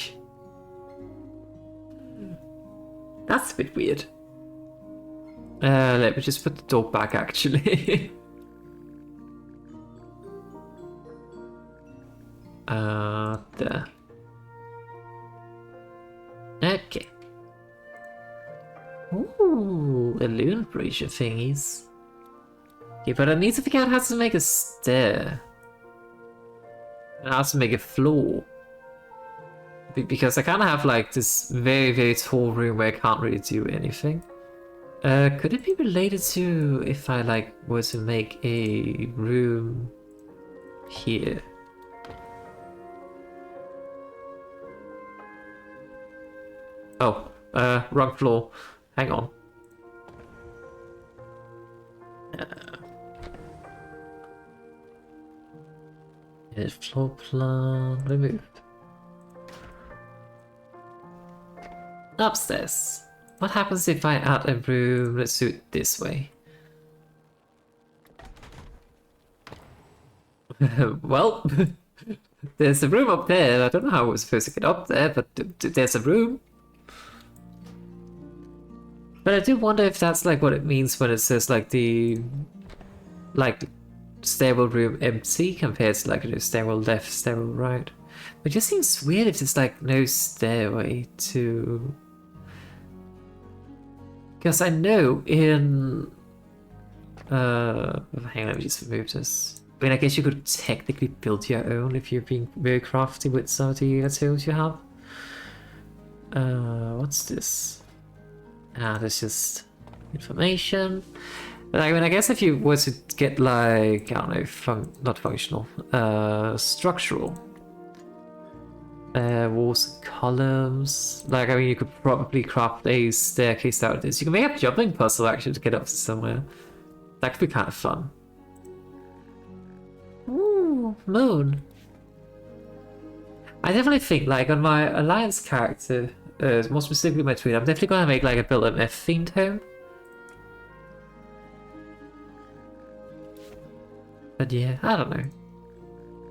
That's a bit weird. Let me just put the door back actually. There. Okay. Ooh, balloon brazier thingies. Okay, but I need to figure out how to make a stair. And how to make a floor. Because I kind of have like this very, very tall room where I can't really do anything. Could it be related to if I like were to make a room here? Oh, wrong floor. Hang on. Floor plan removed. Upstairs. What happens if I add a room? Let's do it this way. Well, There's a room up there. I don't know how we're supposed to get up there, but there's a room. But I do wonder if that's like what it means when it says like the stairwell room empty compared to like stairwell left, stairwell right. It just seems weird if there's like no stairway to. Because I know in hang on, let me just remove this. I mean, I guess you could technically build your own if you're being very crafty with some of the tools you have. What's this? Ah, that's just information. But I mean, I guess if you were to get like, I don't know, not functional, structural walls and columns. Like, I mean, you could probably craft a staircase out of this. You can make a jumping puzzle actually to get up to somewhere. That could be kind of fun. Ooh, moon. I definitely think, like, on my alliance character, more specifically my twin, I'm definitely gonna make like a build an F themed home. But yeah, I don't know.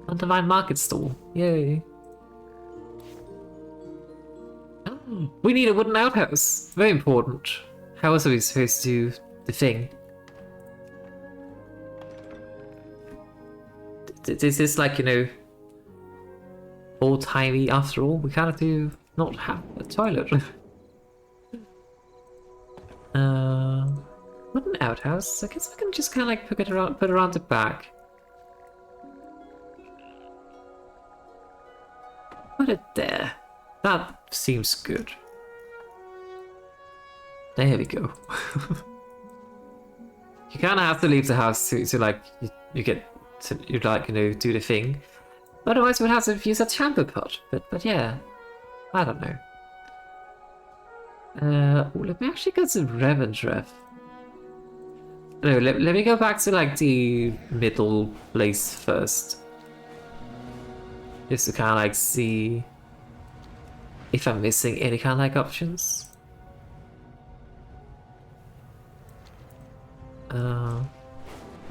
Undefined market stall, yay! Oh, we need a wooden outhouse. Very important. How else are we supposed to do the thing? This is like, you know, old-timey after all. We kind of do not have a toilet. Wooden outhouse. I guess we can just kind of like put it around the back. Put it there. That seems good. There we go. You kind of have to leave the house to like you get to you like, you know, do the thing. Otherwise, we'd have to use a chamber pot. But yeah, I don't know. Let me actually go to Revendreth. No, let me go back to like the middle place first. Just to kind of like see if I'm missing any kind of like options.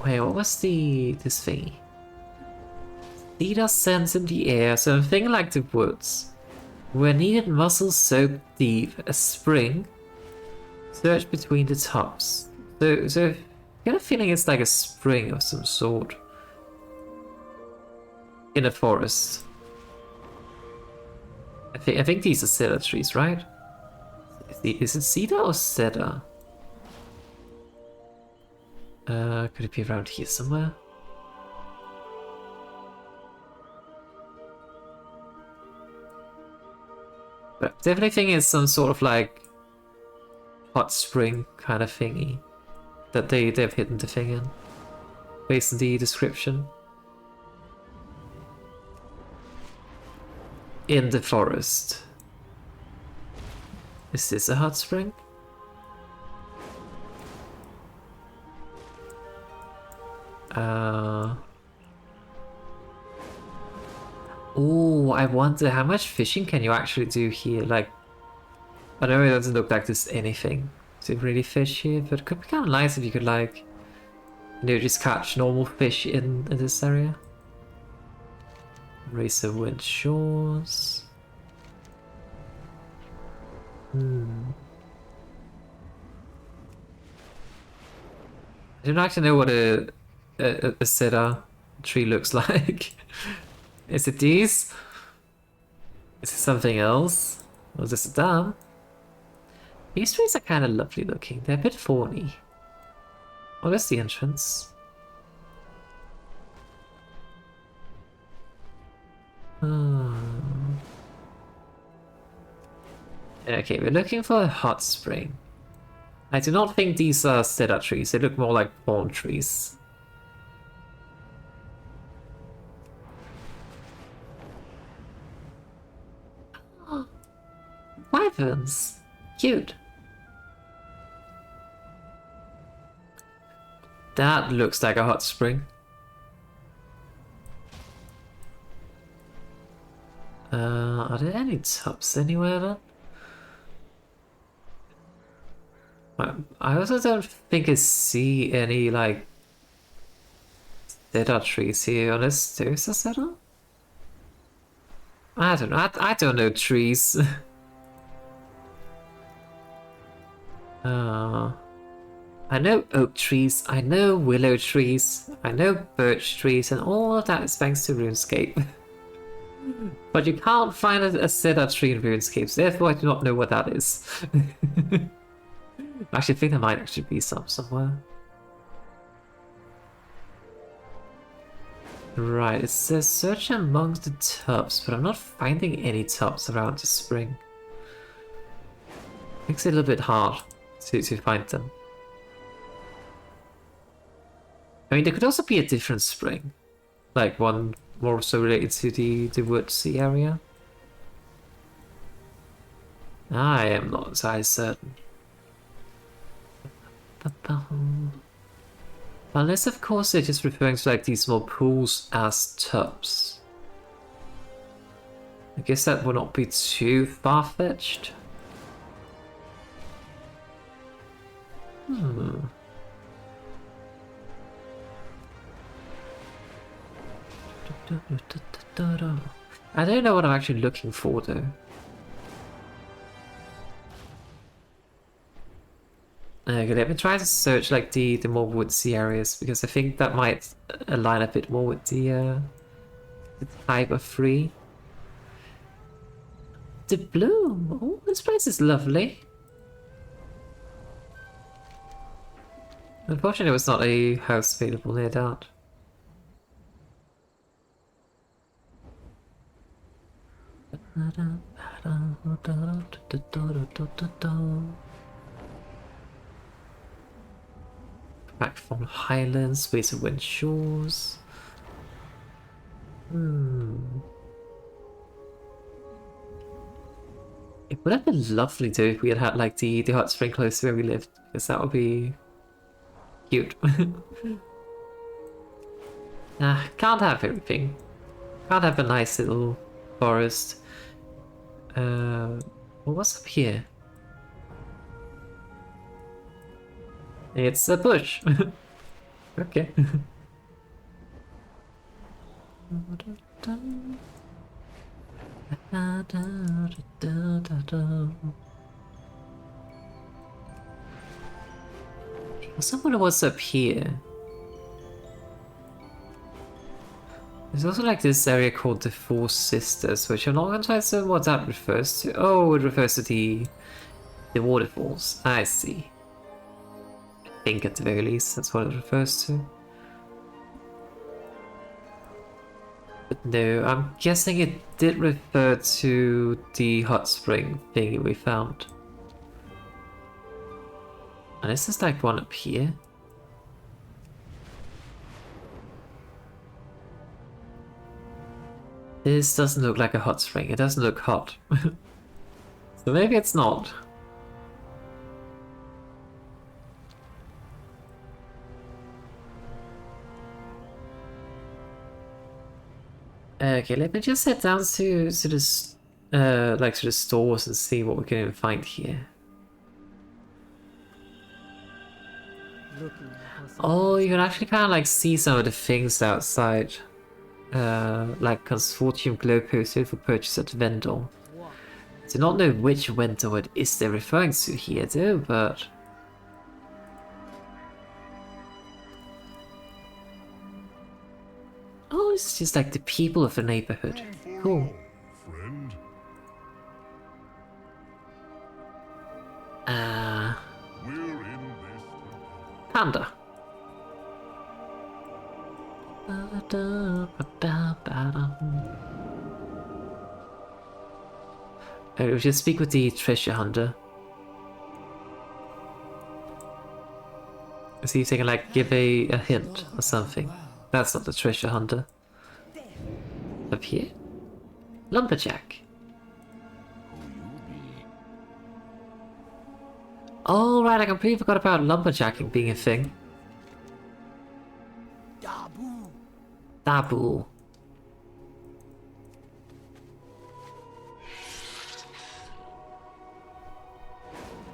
Wait, what was this thingy? Cedar scents in the air, so I'm thinking like the woods. Where needed mussels soaked deep, a spring. Search between the tops. So I get a feeling it's like a spring of some sort. In a forest. I think these are cedar trees, right? Is it cedar or cedar? Could it be around here somewhere? But definitely think it's some sort of like hot spring kind of thingy that they've hidden the thing in, based on the description. In the forest. Is this a hot spring? Oh, I wonder how much fishing can you actually do here? Like, I know it doesn't look like there's anything to really fish here, but it could be kind of nice if you could like, you know, just catch normal fish in this area. Razorwind Shores. I don't actually know what a cedar tree looks like. Is it these? Is it something else? Or is this a dam? These trees are kind of lovely looking. They're a bit thorny. Oh, that's the entrance. Okay, we're looking for a hot spring. I do not think these are cedar trees. They look more like palm trees. Wyverns! Cute! That looks like a hot spring. Are there any tubs anywhere then? I also don't think I see any like cedar trees here unless there's a cedar. I don't know. I don't know trees. I know oak trees, I know willow trees, I know birch trees, and all of that is thanks to RuneScape. But you can't find a cedar tree in RuneScape, so therefore I do not know what that is. Actually, I think there might actually be some somewhere. Right, it says search amongst the tubs, but I'm not finding any tubs around the spring. Makes it a little bit hard to find them. I mean, there could also be a different spring, like one more so related to the woodsy area. I am not entirely certain. Unless, of course, they're just referring to like these small pools as tubs. I guess that would not be too far-fetched. I don't know what I'm actually looking for though. Okay, let me try to search like the more woodsy areas because I think that might align a bit more with the type of tree. The bloom! Oh, this place is lovely. Unfortunately, there was not a house available near that. Back from Highlands, Ways of Wind Shores. It would have been lovely though if we had had like the hot spring close to where we lived, because that would be cute. Can't have everything. Can't have a nice little forest. What's up here? It's a bush. Okay. I wonder what's up here. There's also like this area called the Four Sisters, which I'm not entirely certain what that refers to. Oh, it refers to the waterfalls. I see. I think at the very least that's what it refers to. But no, I'm guessing it did refer to the hot spring thingy we found. And this is like one up here. This doesn't look like a hot spring, it doesn't look hot. So maybe it's not. Okay, let me just head down to this like to the stores and see what we can find here. Oh, you can actually kind of like see some of the things outside. Like Consortium Glow posted for purchase at vendor. I do not know which vendor it is they're referring to here though, but... Oh, it's just like the people of the neighborhood. Cool. Friend. We're in this together. Panda. We'll just speak with the treasure hunter. See if they can like give a hint or something. That's not the treasure hunter. Up here? Lumberjack. Oh right, I completely forgot about lumberjacking being a thing. Dabu.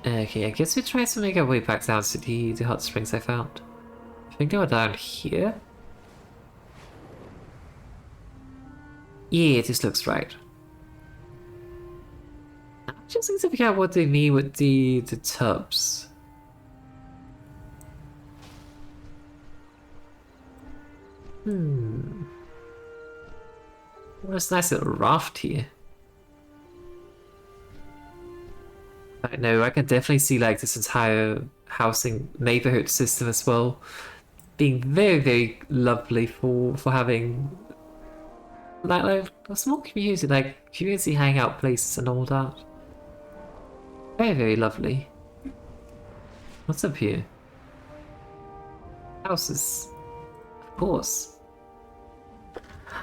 Okay, I guess we try to make our way back down to the hot springs I found. I think they were down here. Yeah, this looks right. seem to figure out what they mean with the tubs. What a nice little raft here. I know, I can definitely see like this entire housing neighborhood system as well being very, very lovely for having like a small community, like community hangout places and all that. Very, very lovely. What's up here? Houses. Of course.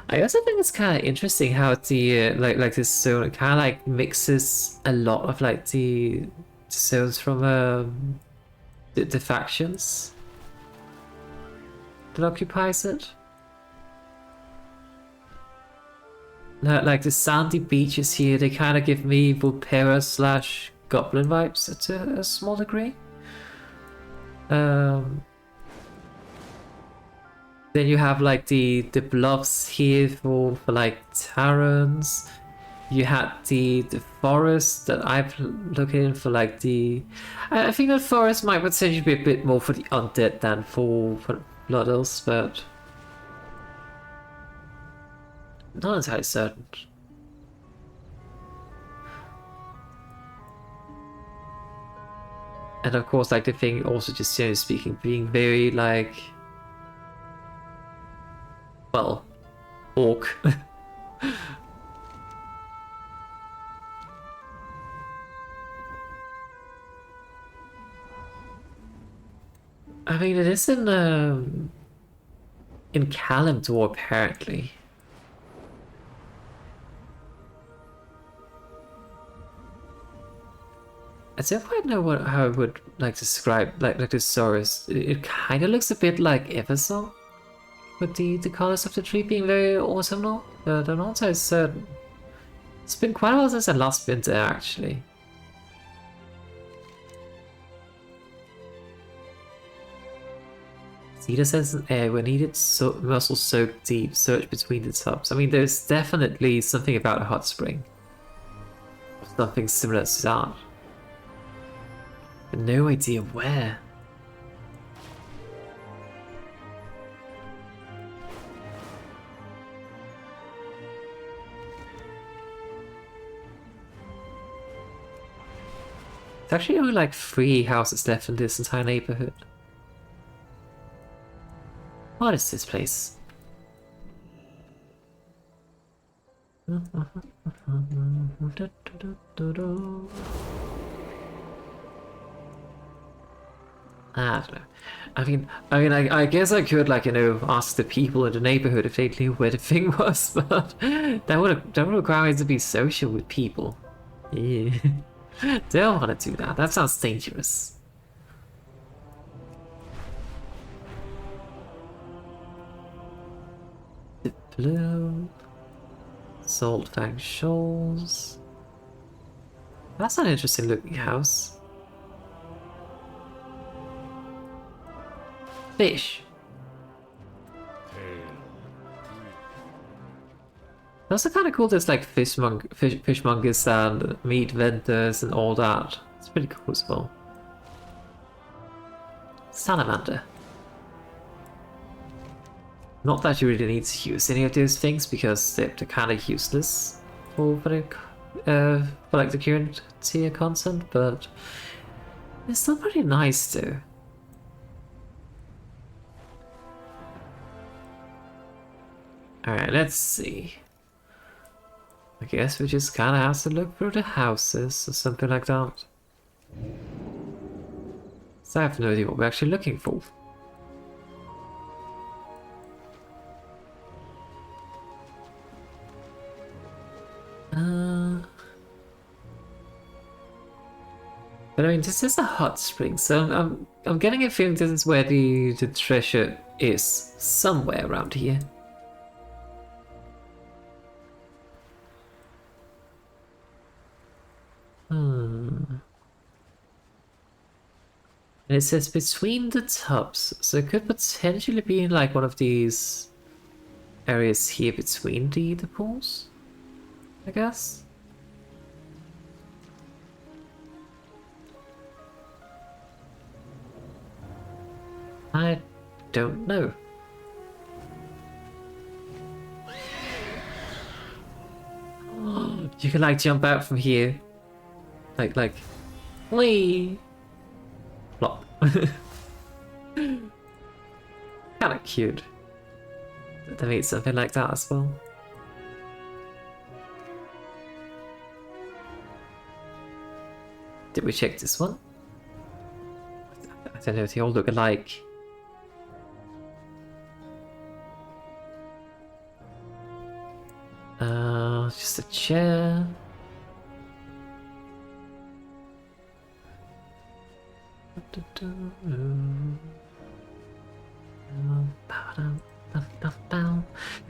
I also think it's kind of interesting how the like this zone kind of like mixes a lot of like the zones from the factions that occupies it. Like the sandy beaches here, they kind of give me Vulpera / Goblin vibes to a small degree. Then you have like the bluffs here for like Terrans. You had the forest that I've looked in for like the. I think the forest might potentially be a bit more for the undead than for Blood Elves, but not entirely certain. And of course, like the thing also just generally speaking, being very like. Well, orc. I mean, it is in Kalimdor apparently. I don't quite know how I would like describe like this Saurus. It kind of looks a bit like Eversong. With the colors of the tree being very autumnal, but I'm not so certain. It's been quite a while since I last been there, actually. Cedar says an air when needed, muscle soaked deep, search between the tubs. I mean, there's definitely something about a hot spring. Something similar to that. But no idea where. There's actually only like 3 houses left in this entire neighborhood. What is this place? I don't know. I guess I could like ask the people in the neighborhood if they knew where the thing was, but that would require me to be social with people. Yeah. Don't want to do that. That sounds dangerous. The blue. Saltfang Shoals. That's an interesting looking house. Fish. Also kind of cool. There's like fishmongers and meat vendors and all that. It's pretty cool as well. Salamander. Not that you really need to use any of those things because they're kind of useless for like the current tier content, but it's still pretty nice though. Alright, let's see. I guess we just kind of have to look through the houses or something like that. So I have no idea what we're actually looking for. But I mean, this is a hot spring, so I'm getting a feeling this is where the treasure is, somewhere around here. And it says between the tubs, so it could potentially be in like one of these areas here between the pools, I guess. I don't know. You can like jump out from here. Like, whee! Plop. Kinda cute. They made something like that as well. Did we check this one? I don't know, they all look alike. Just a chair.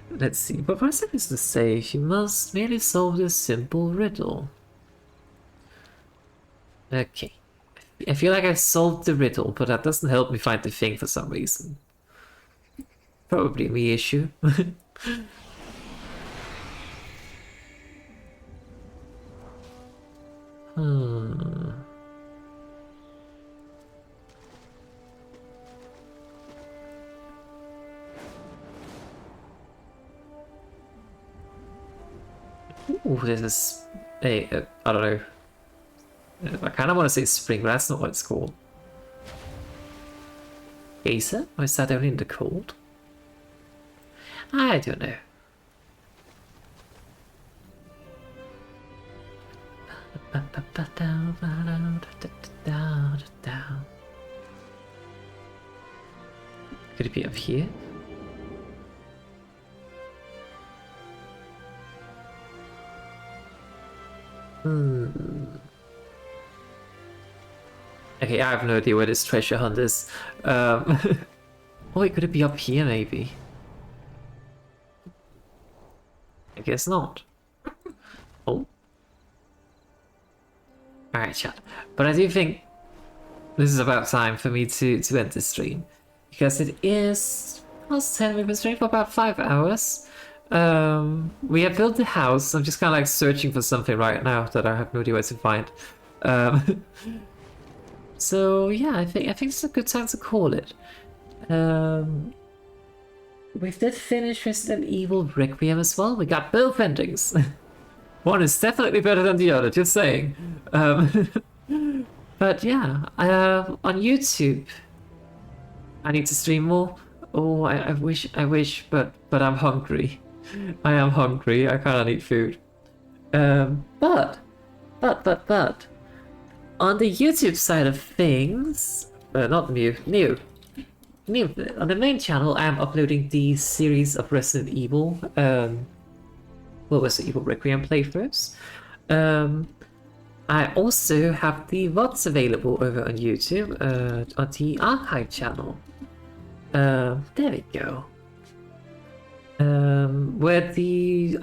Let's see, what was it to say? You must merely solve this simple riddle. Okay. I feel like I solved the riddle, but that doesn't help me find the thing for some reason. Probably me issue. Ooh, this is a I don't know. I kind of want to say spring, but that's not what it's called. Geyser? Or is that only in the cold? I don't know. Could it be up here? Okay, I have no idea where this treasure hunt is. Oh wait, could it be up here maybe? I guess not. Oh. Alright, chat. But I do think this is about time for me to end this stream. Because it is past 10, we've been streaming for about 5 hours. We have built the house. I'm just kind of like searching for something right now that I have no idea where to find. So yeah, I think it's a good time to call it. We did finish Resident Evil Requiem as well. We got both endings. One is definitely better than the other, just saying. But yeah, on YouTube, I need to stream more. Oh, I wish, but I'm hungry. I am hungry. I kind of need food. But on the YouTube side of things, not new. On the main channel, I'm uploading the series of Resident Evil. Resident Evil Requiem playthroughs. I also have the VODs available over on YouTube on the archive channel. There we go. Where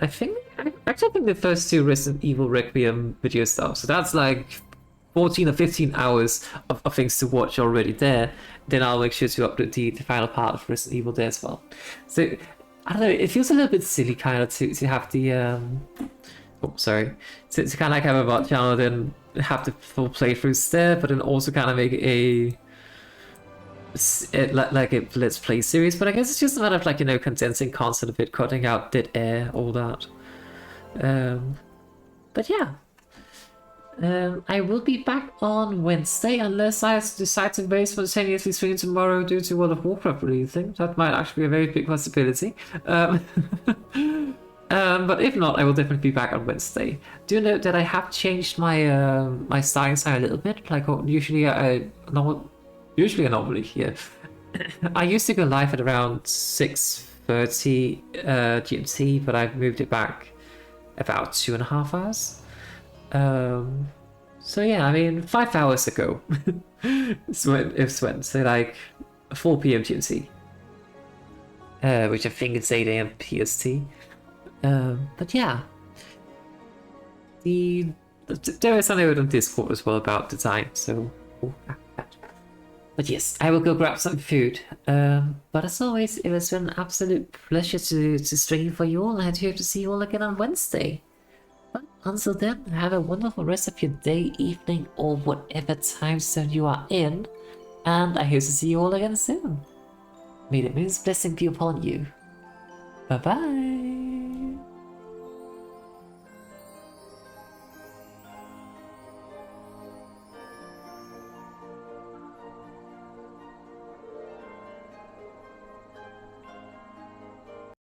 I think the first 2 Resident Evil Requiem videos stuff. So that's like 14 or 15 hours of things to watch already there. Then I'll make sure to upload the final part of Resident Evil there as well. So I don't know, it feels a little bit silly kind of to have the to kind of like have a VOD channel, then have the full playthroughs there, but then also kind of make like a let's play series. But I guess it's just a matter of like, you know, condensing content a bit, cutting out dead air, all that. But yeah. I will be back on Wednesday unless I decide to very spontaneously stream tomorrow due to World of Warcraft releasing. That might actually be a very big possibility. But if not, I will definitely be back on Wednesday. Do note that I have changed my my starting time a little bit. Like usually normally here. I used to go live at around 6:30 GMT, but I've moved it back about 2.5 hours. So yeah, I mean 5 hours ago. it's when so like 4 p.m. GMT, which I think it's 8 a.m. PST. But yeah, there is a note on Discord as well about the time. So, but yes, I will go grab some food. But as always, it has been an absolute pleasure to stream for you all, and I hope to see you all again on Wednesday. But until then, have a wonderful rest of your day, evening, or whatever time zone you are in, and I hope to see you all again soon. May the moon's blessing be upon you. Bye bye.